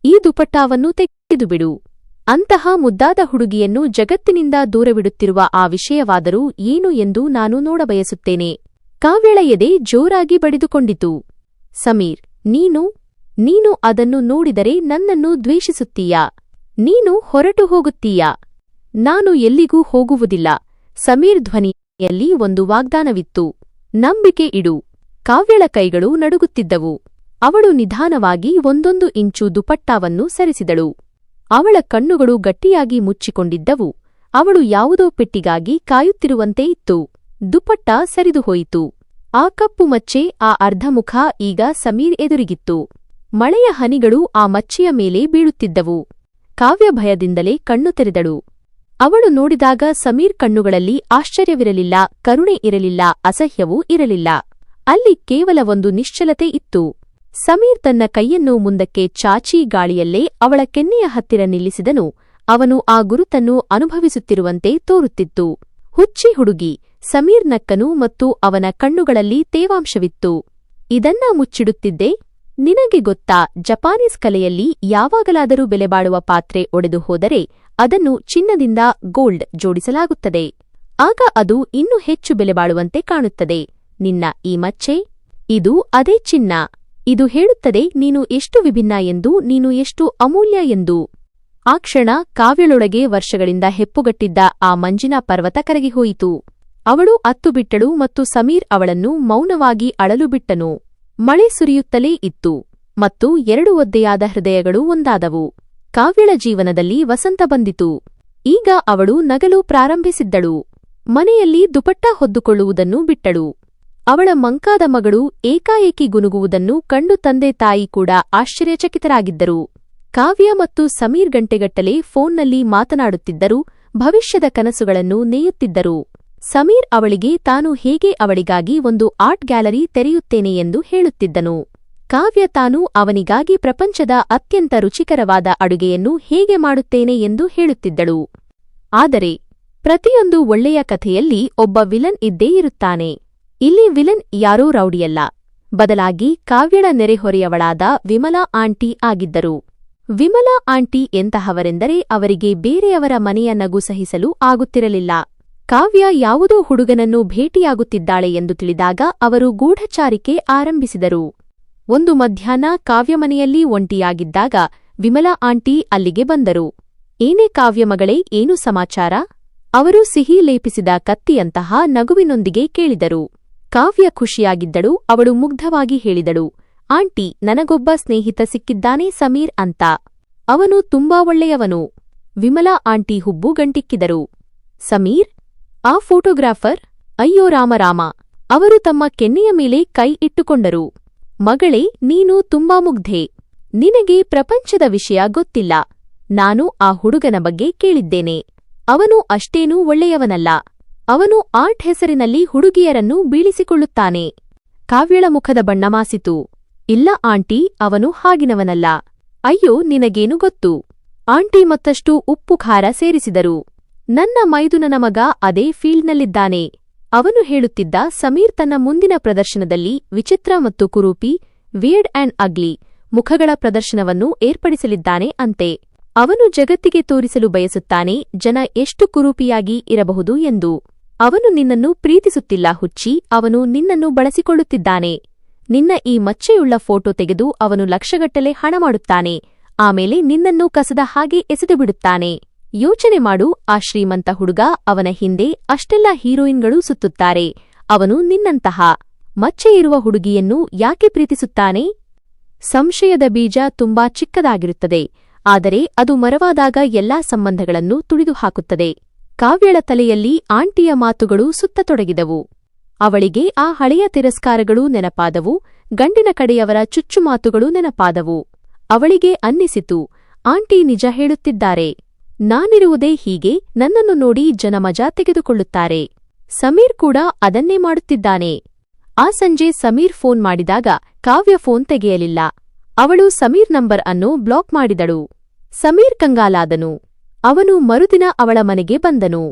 ಈ ದುಪಟ್ಟಾವನ್ನು ತೆಗೆದುಬಿಡು. ಅಂತಹ ಮುದ್ದಾದ ಹುಡುಗಿಯನ್ನು ಜಗತ್ತಿನಿಂದ ದೂರವಿಡುತ್ತಿರುವ ಆ ವಿಷಯವಾದರೂ ಏನು ಎಂದು ನಾನು ನೋಡಬಯಸುತ್ತೇನೆ. ಕಾವ್ಯಳ ಎದೆ ಜೋರಾಗಿ ಬಡಿದುಕೊಂಡಿತು. ಸಮೀರ್, ನೀನು ಅದನ್ನು ನೋಡಿದರೆ ನನ್ನನ್ನು ದ್ವೇಷಿಸುತ್ತೀಯಾ? ನೀನು ಹೊರಟು ಹೋಗುತ್ತೀಯಾ? ನಾನು ಎಲ್ಲಿಗೂ ಹೋಗುವುದಿಲ್ಲ. ಸಮೀರ್ ಧ್ವನಿಯಲ್ಲಿ ಒಂದು ವಾಗ್ದಾನವಿತ್ತು. ನಂಬಿಕೆ ಇಡು. ಕಾವ್ಯಳ ಕೈಗಳು ನಡುಗುತ್ತಿದ್ದವು. ಅವಳು ನಿಧಾನವಾಗಿ 1 ಇಂಚು ದುಪಟ್ಟಾವನ್ನು ಸರಿಸಿದಳು. ಅವಳ ಕಣ್ಣುಗಳು ಗಟ್ಟಿಯಾಗಿ ಮುಚ್ಚಿಕೊಂಡಿದ್ದವು. ಅವಳು ಯಾವುದೋ ಪೆಟ್ಟಿಗಾಗಿ ಕಾಯುತ್ತಿರುವಂತೆ ಇತ್ತು. ದುಪಟ್ಟ ಸರಿದುಹೋಯಿತು. ಆ ಕಪ್ಪು ಮಚ್ಚೆ, ಆ ಅರ್ಧಮುಖ ಈಗ ಸಮೀರ್ ಎದುರಿಗಿತ್ತು. ಮಳೆಯ ಹನಿಗಳು ಆ ಮಚ್ಚೆಯ ಮೇಲೆ ಬೀಳುತ್ತಿದ್ದವು. ಕಾವ್ಯ ಭಯದಿಂದಲೇ ಕಣ್ಣು ತೆರೆದಳು. ಅವಳು ನೋಡಿದಾಗ ಸಮೀರ್ ಕಣ್ಣುಗಳಲ್ಲಿ ಆಶ್ಚರ್ಯವಿರಲಿಲ್ಲ, ಕರುಣೆ ಇರಲಿಲ್ಲ, ಅಸಹ್ಯವೂ ಇರಲಿಲ್ಲ. ಅಲ್ಲಿ ಕೇವಲ ಒಂದು ನಿಶ್ಚಲತೆ ಇತ್ತು. ಸಮೀರ್ ತನ್ನ ಕೈಯನ್ನು ಮುಂದಕ್ಕೆ ಚಾಚಿ ಗಾಳಿಯಲ್ಲೇ ಅವಳ ಕೆನ್ನೆಯ ಹತ್ತಿರ ನಿಲ್ಲಿಸಿದನು. ಅವನು ಆ ಗುರುತನ್ನು ಅನುಭವಿಸುತ್ತಿರುವಂತೆ ತೋರುತ್ತಿತ್ತು. ಹುಚ್ಚಿ ಹುಡುಗಿ, ಸಮೀರ್ ನಕ್ಕನು ಮತ್ತು ಅವನ ಕಣ್ಣುಗಳಲ್ಲಿ ತೇವಾಂಶವಿತ್ತು. ಇದನ್ನ ಮುಚ್ಚಿಡುತ್ತಿದ್ದೆ? ನಿನಗೆ ಗೊತ್ತಾ, ಜಪಾನೀಸ್ ಕಲೆಯಲ್ಲಿ ಯಾವಾಗಲಾದರೂ ಬೆಲೆಬಾಳುವ ಪಾತ್ರೆ ಒಡೆದು ಹೋದರೆ ಅದನ್ನು ಚಿನ್ನದಿಂದ ಗೋಲ್ಡ್ ಜೋಡಿಸಲಾಗುತ್ತದೆ. ಆಗ ಅದು ಇನ್ನೂ ಹೆಚ್ಚು ಬೆಲೆಬಾಳುವಂತೆ ಕಾಣುತ್ತದೆ. ನಿನ್ನ ಈ ಮಚ್ಚೆ, ಇದು ಅದೇ ಚಿನ್ನ. ಇದು ಹೇಳುತ್ತದೆ ನೀನು ಎಷ್ಟು ವಿಭಿನ್ನ ಎಂದು, ನೀನು ಎಷ್ಟು ಅಮೂಲ್ಯ ಎಂದು. ಆ ಕ್ಷಣ ಕಾವ್ಯಳೊಳಗೆ ವರ್ಷಗಳಿಂದ ಹೆಪ್ಪುಗಟ್ಟಿದ್ದ ಆ ಮಂಜಿನ ಪರ್ವತ ಕರಗಿಹೋಯಿತು. ಅವಳು ಅತ್ತುಬಿಟ್ಟಳು ಮತ್ತು ಸಮೀರ್ ಅವಳನ್ನು ಮೌನವಾಗಿ ಅಳಲು ಬಿಟ್ಟನು. ಮಳೆ ಸುರಿಯುತ್ತಲೇ ಇತ್ತು ಮತ್ತು 2 ಒದ್ದೆಯಾದ ಹೃದಯಗಳು ಒಂದಾದವು. ಕಾವ್ಯಳ ಜೀವನದಲ್ಲಿ ವಸಂತ ಬಂದಿತು. ಈಗ ಅವಳು ನಗಲು ಪ್ರಾರಂಭಿಸಿದ್ದಳು. ಮನೆಯಲ್ಲಿ ದುಪಟ್ಟ ಹೊದ್ದುಕೊಳ್ಳುವುದನ್ನು ಬಿಟ್ಟಳು. ಅವಳ ಮಂಕಾದ ಮಗಳು ಏಕಾಏಕಿ ಗುನುಗುವುದನ್ನು ಕಂಡು ತಂದೆ ತಾಯಿ ಕೂಡ ಆಶ್ಚರ್ಯಚಕಿತರಾಗಿದ್ದರು. ಕಾವ್ಯ ಮತ್ತು ಸಮೀರ್ ಗಂಟೆಗಟ್ಟಲೆ ಫೋನ್ನಲ್ಲಿ ಮಾತನಾಡುತ್ತಿದ್ದರು, ಭವಿಷ್ಯದ ಕನಸುಗಳನ್ನು ನೇಯುತ್ತಿದ್ದರು. ಸಮೀರ್ ಅವಳಿಗೆ ತಾನು ಹೇಗೆ ಅವಳಿಗಾಗಿ ಒಂದು ಆರ್ಟ್ ಗ್ಯಾಲರಿ ತೆರೆಯುತ್ತೇನೆ ಎಂದು ಹೇಳುತ್ತಿದ್ದನು. ಕಾವ್ಯ ತಾನು ಅವನಿಗಾಗಿ ಪ್ರಪಂಚದ ಅತ್ಯಂತ ರುಚಿಕರವಾದ ಅಡುಗೆಯನ್ನು ಹೇಗೆ ಮಾಡುತ್ತೇನೆ ಎಂದು ಹೇಳುತ್ತಿದ್ದಳು. ಆದರೆ ಪ್ರತಿಯೊಂದು ಒಳ್ಳೆಯ ಕಥೆಯಲ್ಲಿ ಒಬ್ಬ ವಿಲನ್ ಇದ್ದೇ ಇರುತ್ತಾನೆ. ಇಲ್ಲಿ ವಿಲನ್ ಯಾರೋ ರೌಡಿಯಲ್ಲ, ಬದಲಾಗಿ ಕಾವ್ಯಳ ನೆರೆಹೊರೆಯವಳಾದ ವಿಮಲಾ ಆಂಟಿ ಆಗಿದ್ದರು. ವಿಮಲಾ ಆಂಟಿ ಎಂತಹವರೆಂದರೆ ಅವರಿಗೆ ಬೇರೆಯವರ ಮನೆಯ ನಗು ಸಹಿಸಲು ಆಗುತ್ತಿರಲಿಲ್ಲ. ಕಾವ್ಯ ಯಾವುದೋ ಹುಡುಗನನ್ನು ಭೇಟಿಯಾಗುತ್ತಿದ್ದಾಳೆ ಎಂದು ತಿಳಿದಾಗ ಅವರು ಗೂಢಚಾರಿಕೆ ಆರಂಭಿಸಿದರು. ಒಂದು ಮಧ್ಯಾಹ್ನ ಕಾವ್ಯ ಮನೆಯಲ್ಲಿ ಒಂಟಿಯಾಗಿದ್ದಾಗ ವಿಮಲಾ ಆಂಟಿ ಅಲ್ಲಿಗೆ ಬಂದರು. ಏನೇ ಕಾವ್ಯ ಮಗಳೇ, ಏನು ಸಮಾಚಾರ? ಅವರು ಸಿಹಿ ಲೇಪಿಸಿದ ಕತ್ತಿಯಂತಹ ನಗುವಿನೊಂದಿಗೆ ಕೇಳಿದರು. ಕಾವ್ಯ ಖುಷಿಯಾಗಿದ್ದಳು. ಅವಳು ಮುಗ್ಧವಾಗಿ ಹೇಳಿದಳು, ಆಂಟಿ, ನನಗೊಬ್ಬ ಸ್ನೇಹಿತ ಸಿಕ್ಕಿದ್ದಾನೆ, ಸಮೀರ್ ಅಂತ. ಅವನು ತುಂಬಾ ಒಳ್ಳೆಯವನು. ವಿಮಲಾ ಆಂಟಿ ಹುಬ್ಬು ಗಂಟಿಕ್ಕಿದರು. ಸಮೀರ್? ಆ ಫೋಟೋಗ್ರಾಫರ್? ಅಯ್ಯೋ ರಾಮ. ಅವರು ತಮ್ಮ ಕೆನ್ನೆಯ ಮೇಲೆ ಕೈ ಇಟ್ಟುಕೊಂಡರು. ಮಗಳೇ, ನೀನು ತುಂಬಾ ಮುಗ್ಧೆ. ನಿನಗೆ ಪ್ರಪಂಚದ ವಿಷಯ ಗೊತ್ತಿಲ್ಲ. ನಾನು ಆ ಹುಡುಗನ ಬಗ್ಗೆ ಕೇಳಿದ್ದೇನೆ. ಅವನು ಅಷ್ಟೇನೂ ಒಳ್ಳೆಯವನಲ್ಲ. ಅವನು ಆರ್ಟ್ ಹೆಸರಿನಲ್ಲಿ ಹುಡುಗಿಯರನ್ನು ಬೀಳಿಸಿಕೊಳ್ಳುತ್ತಾನೆ. ಕಾವ್ಯಳ ಮುಖದ ಬಣ್ಣ ಮಾಸಿತು. ಇಲ್ಲ ಆಂಟಿ, ಅವನು ಹಾಗಿನವನಲ್ಲ. ಅಯ್ಯೋ, ನಿನಗೇನು ಗೊತ್ತು? ಆಂಟಿ ಮತ್ತಷ್ಟು ಉಪ್ಪು ಖಾರ ಸೇರಿಸಿದರು. ನನ್ನ ಮೈದುನನ ಮಗ ಅದೇ ಫೀಲ್ಡ್ನಲ್ಲಿದ್ದಾನೆ. ಅವನು ಹೇಳುತ್ತಿದ್ದ ಸಮೀರ್ ತನ್ನ ಮುಂದಿನ ಪ್ರದರ್ಶನದಲ್ಲಿ ವಿಚಿತ್ರ ಮತ್ತು ಕುರೂಪಿ, ವಿಯರ್ಡ್ ಅಂಡ್ ಅಗ್ಲಿ ಮುಖಗಳ ಪ್ರದರ್ಶನವನ್ನು ಏರ್ಪಡಿಸಲಿದ್ದಾನೆ ಅಂತೆ. ಅವನು ಜಗತ್ತಿಗೆ ತೋರಿಸಲು ಬಯಸುತ್ತಾನೆ ಜನ ಎಷ್ಟು ಕುರೂಪಿಯಾಗಿ ಇರಬಹುದು ಎಂದು. ಅವನು ನಿನ್ನನ್ನು ಪ್ರೀತಿಸುತ್ತಿಲ್ಲ ಹುಚ್ಚಿ, ಅವನು ನಿನ್ನನ್ನು ಬಳಸಿಕೊಳ್ಳುತ್ತಿದ್ದಾನೆ. ನಿನ್ನ ಈ ಮಚ್ಚೆಯುಳ್ಳ ಫೋಟೋ ತೆಗೆದು ಅವನು ಲಕ್ಷಗಟ್ಟಲೆ ಹಣ ಮಾಡುತ್ತಾನೆ. ಆಮೇಲೆ ನಿನ್ನನ್ನು ಕಸದ ಹಾಗೆ ಎಸೆದುಬಿಡುತ್ತಾನೆ. ಯೋಚನೆ ಮಾಡು, ಆ ಶ್ರೀಮಂತ ಹುಡುಗ, ಅವನ ಹಿಂದೆ ಅಷ್ಟೆಲ್ಲ ಹೀರೋಯಿನ್ಗಳು ಸುತ್ತುತ್ತಾರೆ. ಅವನು ನಿನ್ನಂತಹ ಮಚ್ಚೆಯಿರುವ ಹುಡುಗಿಯನ್ನು ಯಾಕೆ ಪ್ರೀತಿಸುತ್ತಾನೆ? ಸಂಶಯದ ಬೀಜ ತುಂಬಾ ಚಿಕ್ಕದಾಗಿರುತ್ತದೆ, ಆದರೆ ಅದು ಮರವಾದಾಗ ಎಲ್ಲಾ ಸಂಬಂಧಗಳನ್ನು ತುಳಿದುಹಾಕುತ್ತದೆ. ಕಾವ್ಯಳ ತಲೆಯಲ್ಲಿ ಆಂಟಿಯ ಮಾತುಗಳು ಸುತ್ತತೊಡಗಿದವು. ಅವಳಿಗೆ ಆ ಹಳೆಯ ತಿರಸ್ಕಾರಗಳು ನೆನಪಾದವು, ಗಂಡಿನ ಕಡೆಯವರ ಚುಚ್ಚುಮಾತುಗಳು ನೆನಪಾದವು. ಅವಳಿಗೆ ಅನ್ನಿಸಿತು, ಆಂಟಿ ನಿಜ ಹೇಳುತ್ತಿದ್ದಾರೆ. ನಾನಿರುವುದೇ ಹೀಗೆ, ನನ್ನನ್ನು ನೋಡಿ ಜನ ಮಜಾ ತೆಗೆದುಕೊಳ್ಳುತ್ತಾರೆ. ಸಮೀರ್ ಕೂಡ ಅದನ್ನೇ ಮಾಡುತ್ತಿದ್ದಾನೆ. ಆ ಸಂಜೆ ಸಮೀರ್ ಫೋನ್ ಮಾಡಿದಾಗ ಕಾವ್ಯ ಫೋನ್ ತೆಗೆಯಲಿಲ್ಲ. ಅವಳು ಸಮೀರ್ ನಂಬರ್ ಅನ್ನು ಬ್ಲಾಕ್ ಮಾಡಿದಳು. ಸಮೀರ್ ಕಂಗಾಲಾದನು. ಅವನು ಮರುದಿನ ಅವಳ ಮನೆಗೆ ಬಂದನು.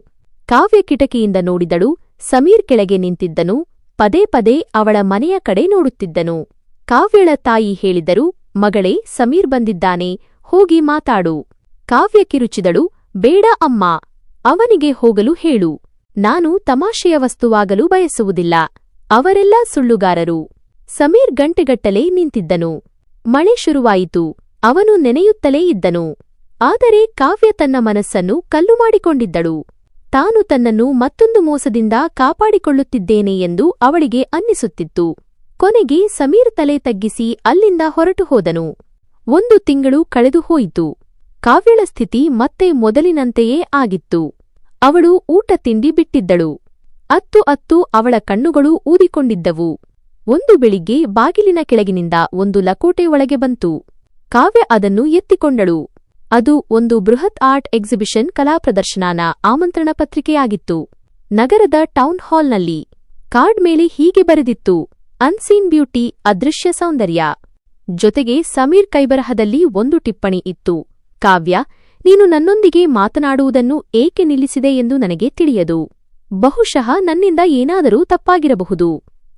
ಕಾವ್ಯ ಕಿಟಕಿಯಿಂದ ನೋಡಿದಳು. ಸಮೀರ್ ಕೆಳಗೆ ನಿಂತಿದ್ದನು. ಪದೇ ಪದೇ ಅವಳ ಮನೆಯ ಕಡೆ ನೋಡುತ್ತಿದ್ದನು. ಕಾವ್ಯಳ ತಾಯಿ ಹೇಳಿದರು, ಮಗಳೇ, ಸಮೀರ್ ಬಂದಿದ್ದಾನೆ, ಹೋಗಿ ಮಾತಾಡು. ಕಾವ್ಯ ಕಿರುಚಿದಳು, ಬೇಡ ಅಮ್ಮ, ಅವನಿಗೆ ಹೋಗಲು ಹೇಳು. ನಾನು ತಮಾಷೆಯ ವಸ್ತುವಾಗಲು ಬಯಸುವುದಿಲ್ಲ. ಅವರೆಲ್ಲ ಸುಳ್ಳುಗಾರರು. ಸಮೀರ್ ಗಂಟೆಗಟ್ಟಲೆ ನಿಂತಿದ್ದನು. ಮಳೆ ಶುರುವಾಯಿತು. ಅವನು ನೆನೆಯುತ್ತಲೇ ಇದ್ದನು. ಆದರೆ ಕಾವ್ಯ ತನ್ನ ಮನಸ್ಸನ್ನು ಕಲ್ಲು ಮಾಡಿಕೊಂಡಿದ್ದಳು. ತಾನು ತನ್ನನ್ನು ಮತ್ತೊಂದು ಮೋಸದಿಂದ ಕಾಪಾಡಿಕೊಳ್ಳುತ್ತಿದ್ದೇನೆ ಎಂದು ಅವಳಿಗೆ ಅನ್ನಿಸುತ್ತಿತ್ತು. ಕೊನೆಗೆ ಸಮೀರ್ ತಲೆ ತಗ್ಗಿಸಿ ಅಲ್ಲಿಂದ ಹೊರಟು ಹೋದನು. 1 ತಿಂಗಳು ಕಳೆದು ಹೋಯಿತು. ಕಾವ್ಯಳ ಸ್ಥಿತಿ ಮತ್ತೆ ಮೊದಲಿನಂತೆಯೇ ಆಗಿತ್ತು. ಅವಳು ಊಟ ತಿಂಡಿ ಬಿಟ್ಟಿದ್ದಳು. ಅತ್ತು ಅವಳ ಕಣ್ಣುಗಳು ಊದಿಕೊಂಡಿದ್ದವು. ಒಂದು ಬೆಳಿಗ್ಗೆ ಬಾಗಿಲಿನ ಕೆಳಗಿನಿಂದ ಒಂದು ಲಕೋಟೆ ಒಳಗೆ ಬಂತು. ಕಾವ್ಯ ಅದನ್ನು ಎತ್ತಿಕೊಂಡಳು. ಅದು ಒಂದು ಬೃಹತ್ ಆರ್ಟ್ ಎಕ್ಸಿಬಿಷನ್ ಕಲಾಪ್ರದರ್ಶನನ ಆಮಂತ್ರಣ ಪತ್ರಿಕೆಯಾಗಿತ್ತು. ನಗರದ ಟೌನ್ ಹಾಲ್ನಲ್ಲಿ. ಕಾರ್ಡ್ ಮೇಲೆ ಹೀಗೆ ಬರೆದಿತ್ತು, ಅನ್ಸೀನ್ ಬ್ಯೂಟಿ, ಅದೃಶ್ಯ ಸೌಂದರ್ಯ. ಜೊತೆಗೆ ಸಮೀರ್ ಕೈಬರಹದಲ್ಲಿ ಒಂದು ಟಿಪ್ಪಣಿ ಇತ್ತು, ಕಾವ್ಯ, ನೀನು ನನ್ನೊಂದಿಗೆ ಮಾತನಾಡುವುದನ್ನು ಏಕೆ ನಿಲ್ಲಿಸಿದೆ ಎಂದು ನನಗೆ ತಿಳಿಯದು. ಬಹುಶಃ ನನ್ನಿಂದ ಏನಾದರೂ ತಪ್ಪಾಗಿರಬಹುದು.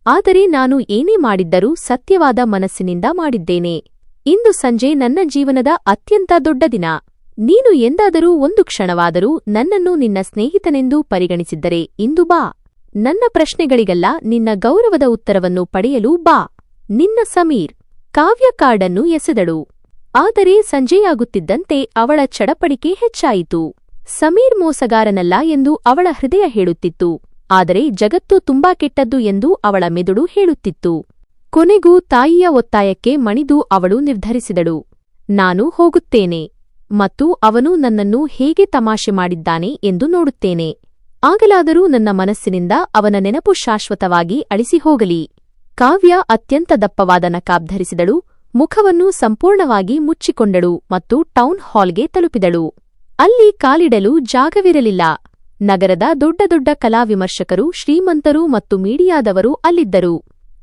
ಆದರೆ ನಾನು ಏನೇ ಮಾಡಿದ್ದರೂ ಸತ್ಯವಾದ ಮನಸ್ಸಿನಿಂದ ಮಾಡಿದ್ದೇನೆ. ಇಂದು ಸಂಜೆ ನನ್ನ ಜೀವನದ ಅತ್ಯಂತ ದೊಡ್ಡ ದಿನ. ನೀನು ಎಂದಾದರೂ ಒಂದು ಕ್ಷಣವಾದರೂ ನನ್ನನ್ನು ನಿನ್ನ ಸ್ನೇಹಿತನೆಂದು ಪರಿಗಣಿಸಿದ್ದರೆ ಇಂದು ಬಾ. ನನ್ನ ಪ್ರಶ್ನೆಗಳಿಗೆಲ್ಲ ನಿನ್ನ ಗೌರವದ ಉತ್ತರವನ್ನು ಪಡೆಯಲು ಬಾ. ನಿನ್ನ ಸಮೀರ್. ಕಾವ್ಯ ಕಾರ್ಡನ್ನು ಎಸೆದಳು. ಆದರೆ ಸಂಜೆಯಾಗುತ್ತಿದ್ದಂತೆ ಅವಳ ಚಡಪಡಿಕೆ ಹೆಚ್ಚಾಯಿತು. ಸಮೀರ್ ಮೋಸಗಾರನಲ್ಲ ಎಂದು ಅವಳ ಹೃದಯ ಹೇಳುತ್ತಿತ್ತು, ಆದರೆ ಜಗತ್ತು ತುಂಬಾ ಕೆಟ್ಟದ್ದು ಎಂದು ಅವಳ ಮೆದುಳು ಹೇಳುತ್ತಿತ್ತು. ಕೊನೆಗೂ ತಾಯಿಯ ಒತ್ತಾಯಕ್ಕೆ ಮಣಿದು ಅವಳು ನಿರ್ಧರಿಸಿದಳು, ನಾನು ಹೋಗುತ್ತೇನೆ ಮತ್ತು ಅವನು ನನ್ನನ್ನು ಹೇಗೆ ತಮಾಷೆ ಮಾಡಿದ್ದಾನೆ ಎಂದು ನೋಡುತ್ತೇನೆ. ಆಗಲಾದರೂ ನನ್ನ ಮನಸ್ಸಿನಿಂದ ಅವನ ನೆನಪು ಶಾಶ್ವತವಾಗಿ ಅಳಿಸಿಹೋಗಲಿ. ಕಾವ್ಯ ಅತ್ಯಂತ ದಪ್ಪವಾದ ನಕಾಬ್ ಧರಿಸಿದಳು, ಮುಖವನ್ನು ಸಂಪೂರ್ಣವಾಗಿ ಮುಚ್ಚಿಕೊಂಡಳು ಮತ್ತು ಟೌನ್ ಹಾಲ್ಗೆ ತಲುಪಿದಳು. ಅಲ್ಲಿ ಕಾಲಿಡಲು ಜಾಗವಿರಲಿಲ್ಲ. ನಗರದ ದೊಡ್ಡ ದೊಡ್ಡ ಕಲಾವಿಮರ್ಶಕರು, ಶ್ರೀಮಂತರು ಮತ್ತು ಮೀಡಿಯಾದವರು ಅಲ್ಲಿದ್ದರು.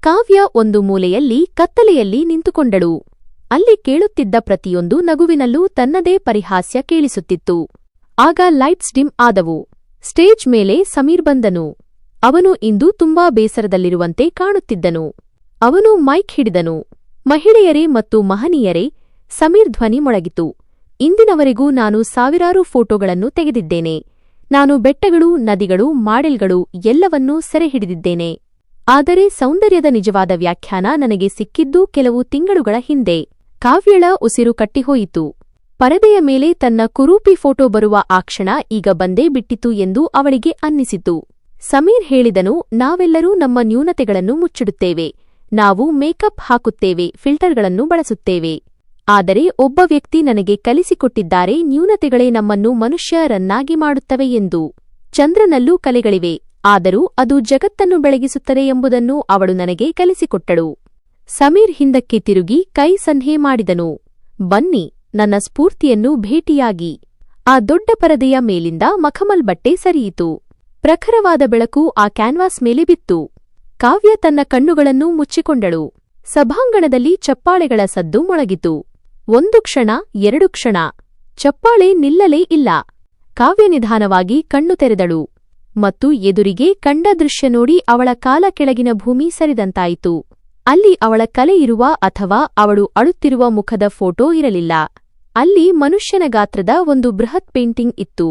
ಕಾವ್ಯ ಒಂದು ಮೂಲೆಯಲ್ಲಿ ಕತ್ತಲೆಯಲ್ಲಿ ನಿಂತುಕೊಂಡಳು. ಅಲ್ಲಿ ಕೇಳುತ್ತಿದ್ದ ಪ್ರತಿಯೊಂದು ನಗುವಿನಲ್ಲೂ ತನ್ನದೇ ಪರಿಹಾಸ್ಯ ಕೇಳಿಸುತ್ತಿತ್ತು. ಆಗ ಲೈಟ್ಸ್ ಡಿಮ್ ಆದವು. ಸ್ಟೇಜ್ ಮೇಲೆ ಸಮೀರ್ ಬಂದನು. ಅವನು ಇಂದು ತುಂಬಾ ಬೇಸರದಲ್ಲಿರುವಂತೆ ಕಾಣುತ್ತಿದ್ದನು. ಅವನು ಮೈಕ್ ಹಿಡಿದನು. ಮಹಿಳೆಯರೇ ಮತ್ತು ಮಹನೀಯರೇ, ಸಮೀರ್ ಧ್ವನಿ ಮೊಳಗಿತು. ಇಂದಿನವರೆಗೂ ನಾನು ಸಾವಿರಾರು ಫೋಟೋಗಳನ್ನು ತೆಗೆದಿದ್ದೇನೆ. ನಾನು ಬೆಟ್ಟಗಳು, ನದಿಗಳು, ಮಾಡೆಲ್ಗಳು ಎಲ್ಲವನ್ನೂ ಸೆರೆಹಿಡಿದಿದ್ದೇನೆ. ಆದರೆ ಸೌಂದರ್ಯದ ನಿಜವಾದ ವ್ಯಾಖ್ಯಾನ ನನಗೆ ಸಿಕ್ಕಿದ್ದು ಕೆಲವು ತಿಂಗಳುಗಳ ಹಿಂದೆ. ಕಾವ್ಯಳ ಉಸಿರು ಕಟ್ಟಿಹೋಯಿತು. ಪರದೆಯ ಮೇಲೆ ತನ್ನ ಕುರೂಪಿ ಫೋಟೋ ಬರುವ ಆ ಕ್ಷಣ ಈಗ ಬಂದೇ ಬಿಟ್ಟಿತು ಎಂದು ಅವಳಿಗೆ ಅನ್ನಿಸಿತು. ಸಮೀರ್ ಹೇಳಿದನು, ನಾವೆಲ್ಲರೂ ನಮ್ಮ ನ್ಯೂನತೆಗಳನ್ನು ಮುಚ್ಚಿಡುತ್ತೇವೆ. ನಾವು ಮೇಕಪ್ ಹಾಕುತ್ತೇವೆ, ಫಿಲ್ಟರ್ಗಳನ್ನು ಬಳಸುತ್ತೇವೆ. ಆದರೆ ಒಬ್ಬ ವ್ಯಕ್ತಿ ನನಗೆ ಕಲಿಸಿಕೊಟ್ಟಿದ್ದಾರೆ, ನ್ಯೂನತೆಗಳೇ ನಮ್ಮನ್ನು ಮನುಷ್ಯರನ್ನಾಗಿ ಮಾಡುತ್ತವೆ ಎಂದು. ಚಂದ್ರನಲ್ಲೂ ಕಲೆಗಳಿವೆ, ಆದರೂ ಅದು ಜಗತ್ತನ್ನು ಬೆಳಗಿಸುತ್ತದೆ ಎಂಬುದನ್ನು ಅವಳು ನನಗೆ ಕಲಿಸಿಕೊಟ್ಟಳು. ಸಮೀರ್ ಹಿಂದಕ್ಕೆ ತಿರುಗಿ ಕೈ ಸನ್ಹೆ ಮಾಡಿದನು. ಬನ್ನಿ, ನನ್ನ ಸ್ಫೂರ್ತಿಯನ್ನು ಭೇಟಿಯಾಗಿ. ಆ ದೊಡ್ಡ ಪರದೆಯ ಮೇಲಿಂದ ಮಖಮಲ್ ಬಟ್ಟೆ ಸರಿಯಿತು. ಪ್ರಖರವಾದ ಬೆಳಕು ಆ ಕ್ಯಾನ್ವಾಸ್ ಮೇಲೆ ಬಿತ್ತು. ಕಾವ್ಯ ತನ್ನ ಕಣ್ಣುಗಳನ್ನು ಮುಚ್ಚಿಕೊಂಡಳು. ಸಭಾಂಗಣದಲ್ಲಿ ಚಪ್ಪಾಳೆಗಳ ಸದ್ದು ಮೊಳಗಿತು. 1 ಕ್ಷಣ, 2 ಕ್ಷಣ. ಚಪ್ಪಾಳೆ ನಿಲ್ಲಲೇ ಇಲ್ಲ. ಕಾವ್ಯ ನಿಧಾನವಾಗಿ ಕಣ್ಣು ತೆರೆದಳು ಮತ್ತು ಎದುರಿಗೆ ಕಂಡ ದೃಶ್ಯ ನೋಡಿ ಅವಳ ಕಾಲ ಕೆಳಗಿನ ಭೂಮಿ ಸರಿದಂತಾಯಿತು. ಅಲ್ಲಿ ಅವಳ ಕಲೆ ಇರುವ ಅಥವಾ ಅವಳು ಅಳುತ್ತಿರುವ ಮುಖದ ಫೋಟೋ ಇರಲಿಲ್ಲ. ಅಲ್ಲಿ ಮನುಷ್ಯನ ಗಾತ್ರದ ಒಂದು ಬೃಹತ್ ಪೇಂಟಿಂಗ್ ಇತ್ತು.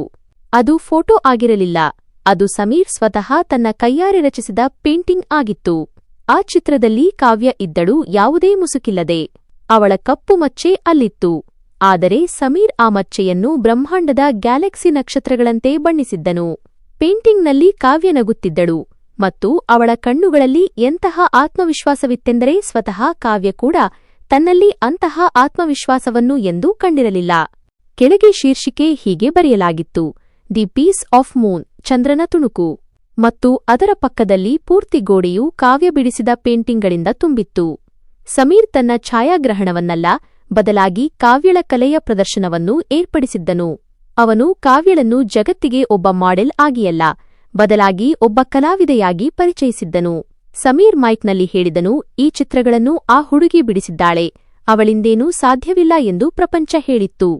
ಅದು ಫೋಟೋ ಆಗಿರಲಿಲ್ಲ. ಅದು ಸಮೀರ್ ಸ್ವತಃ ತನ್ನ ಕೈಯಾರೆ ರಚಿಸಿದ ಪೇಂಟಿಂಗ್ ಆಗಿತ್ತು. ಆ ಚಿತ್ರದಲ್ಲಿ ಕಾವ್ಯ ಇದ್ದಳು, ಯಾವುದೇ ಮುಸುಕಿಲ್ಲದೆ. ಅವಳ ಕಪ್ಪು ಮಚ್ಚೆ ಅಲ್ಲಿತ್ತು. ಆದರೆ ಸಮೀರ್ ಆ ಮಚ್ಚೆಯನ್ನು ಬ್ರಹ್ಮಾಂಡದ ಗ್ಯಾಲಕ್ಸಿ ನಕ್ಷತ್ರಗಳಂತೆ ಬಣ್ಣಿಸಿದ್ದನು. ಪೇಂಟಿಂಗ್ನಲ್ಲಿ ಕಾವ್ಯ ನಗುತ್ತಿದ್ದಳು ಮತ್ತು ಅವಳ ಕಣ್ಣುಗಳಲ್ಲಿ ಎಂತಹ ಆತ್ಮವಿಶ್ವಾಸವಿತ್ತೆಂದರೆ ಸ್ವತಃ ಕಾವ್ಯ ಕೂಡ ತನ್ನಲ್ಲಿ ಅಂತಹ ಆತ್ಮವಿಶ್ವಾಸವನ್ನು ಎಂದೂ ಕಂಡಿರಲಿಲ್ಲ. ಕೆಳಗೆ ಶೀರ್ಷಿಕೆ ಹೀಗೆ ಬರೆಯಲಾಗಿತ್ತು: ದಿ ಪೀಸ್ ಆಫ್ ಮೂನ್, ಚಂದ್ರನ ತುಣುಕು. ಮತ್ತು ಅದರ ಪಕ್ಕದಲ್ಲಿ ಪೂರ್ತಿ ಗೋಡೆಯು ಕಾವ್ಯ ಬಿಡಿಸಿದ ಪೇಂಟಿಂಗ್ಗಳಿಂದ ತುಂಬಿತ್ತು. ಸಮೀರ್ ತನ್ನ ಛಾಯಾಗ್ರಹಣವನ್ನಲ್ಲ, ಬದಲಾಗಿ ಕಾವ್ಯಳ ಕಲೆಯ ಪ್ರದರ್ಶನವನ್ನು ಏರ್ಪಡಿಸಿದ್ದನು. ಅವನು ಕಾವ್ಯಳನ್ನು ಜಗತ್ತಿಗೆ ಒಬ್ಬ ಮಾಡೆಲ್ ಆಗಿಯಲ್ಲ, ಬದಲಾಗಿ ಒಬ್ಬ ಕಲಾವಿದೆಯಾಗಿ ಪರಿಚಯಿಸಿದ್ದನು. ಸಮೀರ್ ಮೈಕ್ನಲ್ಲಿ ಹೇಳಿದನು, ಈ ಚಿತ್ರಗಳನ್ನು ಆ ಹುಡುಗಿ ಬಿಡಿಸಿದ್ದಾಳೆ, ಅವಳಿಂದೇನೂ ಸಾಧ್ಯವಿಲ್ಲ ಎಂದು ಪ್ರಪಂಚ ಹೇಳಿತ್ತು.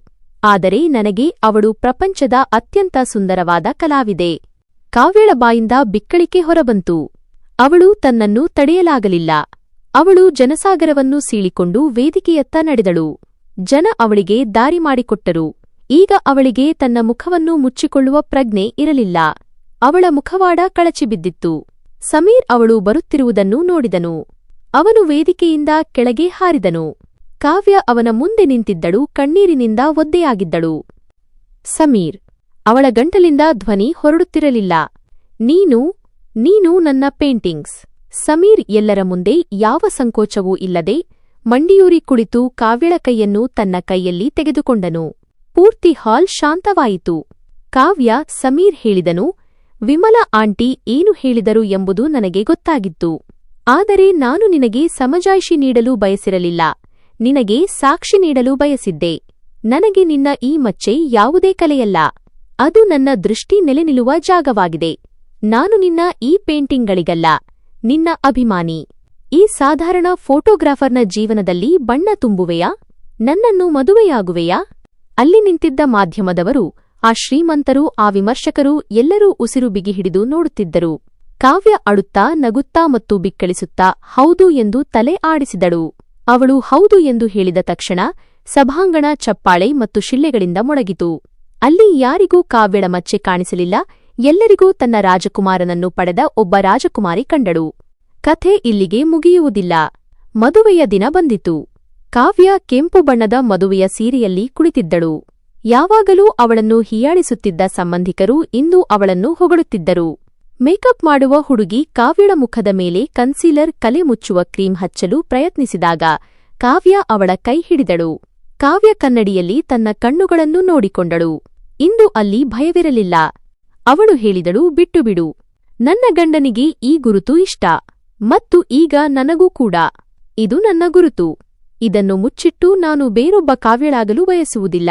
ಆದರೆ ನನಗೆ ಅವಳು ಪ್ರಪಂಚದ ಅತ್ಯಂತ ಸುಂದರವಾದ ಕಲಾವಿದೆ. ಕಾವ್ಯಳ ಬಾಯಿಂದ ಬಿಕ್ಕಳಿಕೆ ಹೊರಬಂತು. ಅವಳು ತನ್ನನ್ನು ತಡೆಯಲಾಗಲಿಲ್ಲ. ಅವಳು ಜನಸಾಗರವನ್ನು ಸೀಳಿಕೊಂಡು ವೇದಿಕೆಯತ್ತ ನಡೆದಳು. ಜನ ಅವಳಿಗೆ ದಾರಿ ಮಾಡಿಕೊಟ್ಟರು. ಈಗ ಅವಳಿಗೆ ತನ್ನ ಮುಖವನ್ನು ಮುಚ್ಚಿಕೊಳ್ಳುವ ಪ್ರಜ್ಞೆ ಇರಲಿಲ್ಲ. ಅವಳ ಮುಖವಾಡ ಕಳಚಿಬಿದ್ದಿತ್ತು. ಸಮೀರ್ ಅವಳು ಬರುತ್ತಿರುವುದನ್ನು ನೋಡಿದನು. ಅವನು ವೇದಿಕೆಯಿಂದ ಕೆಳಗೆ ಹಾರಿದನು. ಕಾವ್ಯ ಅವನ ಮುಂದೆ ನಿಂತಿದ್ದಳು, ಕಣ್ಣೀರಿನಿಂದ ಒದ್ದೆಯಾಗಿದ್ದಳು. ಸಮೀರ್. ಅವಳ ಗಂಟಲಿಂದ ಧ್ವನಿ ಹೊರಡುತ್ತಿರಲಿಲ್ಲ. ನೀನು ನನ್ನ ಪೇಂಟಿಂಗ್ಸ್. ಸಮೀರ್ ಎಲ್ಲರ ಮುಂದೆ ಯಾವ ಸಂಕೋಚವೂ ಇಲ್ಲದೆ ಮಂಡಿಯೂರಿ ಕುಳಿತು ಕಾವ್ಯಳ ಕೈಯನ್ನು ತನ್ನ ಕೈಯಲ್ಲಿ ತೆಗೆದುಕೊಂಡನು. ಪೂರ್ತಿ ಹಾಲ್ ಶಾಂತವಾಯಿತು. ಕಾವ್ಯ, ಸಮೀರ್ ಹೇಳಿದನು, ವಿಮಲಾ ಆಂಟಿ ಏನು ಹೇಳಿದರು ಎಂಬುದು ನನಗೆ ಗೊತ್ತಾಗಿತ್ತು. ಆದರೆ ನಾನು ನಿನಗೆ ಸಮಜಾಯಿಷಿ ನೀಡಲು ಬಯಸಿರಲಿಲ್ಲ. ನಿನಗೆ ಸಾಕ್ಷಿ ನೀಡಲು ಬಯಸಿದ್ದೆ. ನನಗೆ ನಿನ್ನ ಈ ಮಚ್ಚೆ ಯಾವುದೇ ಕಲೆಯಲ್ಲ. ಅದು ನನ್ನ ದೃಷ್ಟಿ ನೆಲೆನಿಲ್ಲುವ ಜಾಗವಾಗಿದೆ. ನಾನು ನಿನ್ನ ಈ ಪೇಂಟಿಂಗ್ಗಳಿಗಲ್ಲ, ನಿನ್ನ ಅಭಿಮಾನಿ. ಈ ಸಾಧಾರಣ ಫೋಟೋಗ್ರಾಫರ್ನ ಜೀವನದಲ್ಲಿ ಬಣ್ಣ ತುಂಬುವೆಯಾ? ನನ್ನನ್ನು ಮದುವೆಯಾಗುವೆಯಾ? ಅಲ್ಲಿ ನಿಂತಿದ್ದ ಮಾಧ್ಯಮದವರು, ಆ ಶ್ರೀಮಂತರು, ಆ ವಿಮರ್ಶಕರು ಎಲ್ಲರೂ ಉಸಿರು ಬಿಗಿಹಿಡಿದು ನೋಡುತ್ತಿದ್ದರು. ಕಾವ್ಯ ಅಳುತ್ತಾ, ನಗುತ್ತಾ ಮತ್ತು ಬಿಕ್ಕಳಿಸುತ್ತಾ ಹೌದು ಎಂದು ತಲೆ ಆಡಿಸಿದಳು. ಅವಳು ಹೌದು ಎಂದು ಹೇಳಿದ ತಕ್ಷಣ ಸಭಾಂಗಣ ಚಪ್ಪಾಳೆ ಮತ್ತು ಶಿಳ್ಳೆಗಳಿಂದ ಮೊಳಗಿತು. ಅಲ್ಲಿ ಯಾರಿಗೂ ಕಾವ್ಯಳ ಮಚ್ಚೆ ಕಾಣಿಸಲಿಲ್ಲ. ಎಲ್ಲರಿಗೂ ತನ್ನ ರಾಜಕುಮಾರನನ್ನು ಪಡೆದ ಒಬ್ಬ ರಾಜಕುಮಾರಿ ಕಂಡಳು. ಕಥೆ ಇಲ್ಲಿಗೆ ಮುಗಿಯುವುದಿಲ್ಲ. ಮದುವೆಯ ದಿನ ಬಂದಿತು. ಕಾವ್ಯ ಕೆಂಪು ಬಣ್ಣದ ಮದುವೆಯ ಸೀರೆಯಲ್ಲಿ ಕುಳಿತಿದ್ದಳು. ಯಾವಾಗಲೂ ಅವಳನ್ನು ಹೀಯಾಳಿಸುತ್ತಿದ್ದ ಸಂಬಂಧಿಕರು ಇಂದು ಅವಳನ್ನು ಹೊಗಳುತ್ತಿದ್ದರು. ಮೇಕಪ್ ಮಾಡುವ ಹುಡುಗಿ ಕಾವ್ಯಳ ಮುಖದ ಮೇಲೆ ಕನ್ಸೀಲರ್, ಕಲೆ ಮುಚ್ಚುವ ಕ್ರೀಮ್ ಹಚ್ಚಲು ಪ್ರಯತ್ನಿಸಿದಾಗ ಕಾವ್ಯ ಅವಳ ಕೈ ಹಿಡಿದಳು. ಕಾವ್ಯ ಕನ್ನಡಿಯಲ್ಲಿ ತನ್ನ ಕಣ್ಣುಗಳನ್ನು ನೋಡಿಕೊಂಡಳು. ಇಂದು ಅಲ್ಲಿ ಭಯವಿರಲಿಲ್ಲ. ಅವಳು ಹೇಳಿದಳು, ಬಿಟ್ಟು ಬಿಡು. ನನ್ನ ಗಂಡನಿಗೆ ಈ ಗುರುತು ಇಷ್ಟ. ಮತ್ತು ಈಗ ನನಗೂ ಕೂಡ. ಇದು ನನ್ನ ಗುರುತು. ಇದನ್ನು ಮುಚ್ಚಿಟ್ಟು ನಾನು ಬೇರೊಬ್ಬ ಕಾವ್ಯಳಾಗಲು ಬಯಸುವುದಿಲ್ಲ.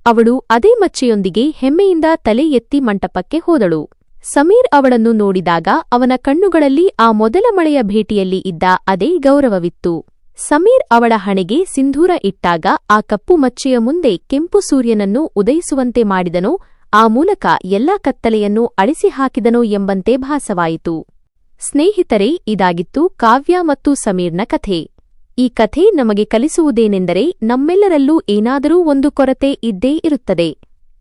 ಅವಳು ಅದೇ ಮಚ್ಚೆಯೊಂದಿಗೆ ಹೆಮ್ಮೆಯಿಂದ ತಲೆ ಎತ್ತಿ ಮಂಟಪಕ್ಕೆ ಹೋದಳು. ಸಮೀರ್ ಅವಳನ್ನು ನೋಡಿದಾಗ ಅವನ ಕಣ್ಣುಗಳಲ್ಲಿ ಆ ಮೊದಲ ಮಳೆಯ ಭೇಟಿಯಲ್ಲಿ ಇದ್ದ ಅದೇ ಗೌರವವಿತ್ತು. ಸಮೀರ್ ಅವಳ ಹಣೆಗೆ ಸಿಂಧೂರ ಇಟ್ಟಾಗ ಆ ಕಪ್ಪು ಮಚ್ಚೆಯ ಮುಂದೆ ಕೆಂಪು ಸೂರ್ಯನನ್ನು ಉದಯಿಸುವಂತೆ ಮಾಡಿದನೋ, ಆ ಮೂಲಕ ಎಲ್ಲಾ ಕತ್ತಲೆಯನ್ನು ಅಳಿಸಿ ಹಾಕಿದನೋ ಎಂಬಂತೆ ಭಾಸವಾಯಿತು. ಸ್ನೇಹಿತರೇ, ಇದಾಗಿತ್ತು ಕಾವ್ಯ ಮತ್ತು ಸಮೀರ್ನ ಕಥೆ. ಈ ಕಥೆ ನಮಗೆ ಕಲಿಸುವುದೇನೆಂದರೆ, ನಮ್ಮೆಲ್ಲರಲ್ಲೂ ಏನಾದರೂ ಒಂದು ಕೊರತೆ ಇದ್ದೇ ಇರುತ್ತದೆ.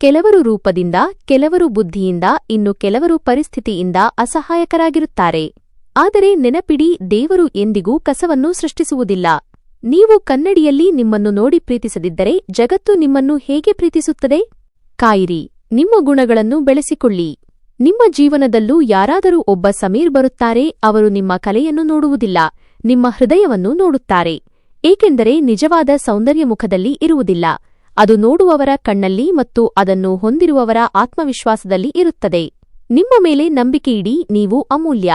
ಕೆಲವರು ರೂಪದಿಂದ, ಕೆಲವರು ಬುದ್ಧಿಯಿಂದ, ಇನ್ನು ಕೆಲವರು ಪರಿಸ್ಥಿತಿಯಿಂದ ಅಸಹಾಯಕರಾಗಿರುತ್ತಾರೆ. ಆದರೆ ನೆನಪಿಡಿ, ದೇವರು ಎಂದಿಗೂ ಕಸವನ್ನು ಸೃಷ್ಟಿಸುವುದಿಲ್ಲ. ನೀವು ಕನ್ನಡಿಯಲ್ಲಿ ನಿಮ್ಮನ್ನು ನೋಡಿ ಪ್ರೀತಿಸದಿದ್ದರೆ ಜಗತ್ತು ನಿಮ್ಮನ್ನು ಹೇಗೆ ಪ್ರೀತಿಸುತ್ತದೆ? ಕಾಯಿರಿ, ನಿಮ್ಮ ಗುಣಗಳನ್ನು ಬೆಳೆಸಿಕೊಳ್ಳಿ. ನಿಮ್ಮ ಜೀವನದಲ್ಲೂ ಯಾರಾದರೂ ಒಬ್ಬ ಸಮೀರ್ ಬರುತ್ತಾರೆ. ಅವರು ನಿಮ್ಮ ಕಲೆಯನ್ನು ನೋಡುವುದಿಲ್ಲ, ನಿಮ್ಮ ಹೃದಯವನ್ನು ನೋಡುತ್ತಾರೆ. ಏಕೆಂದರೆ ನಿಜವಾದ ಸೌಂದರ್ಯ ಮುಖದಲ್ಲಿ ಇರುವುದಿಲ್ಲ, ಅದು ನೋಡುವವರ ಕಣ್ಣಲ್ಲಿ ಮತ್ತು ಅದನ್ನು ಹೊಂದಿರುವವರ ಆತ್ಮವಿಶ್ವಾಸದಲ್ಲಿ ಇರುತ್ತದೆ. ನಿಮ್ಮ ಮೇಲೆ ನಂಬಿಕೆಯಿಡಿ, ನೀವು ಅಮೂಲ್ಯ.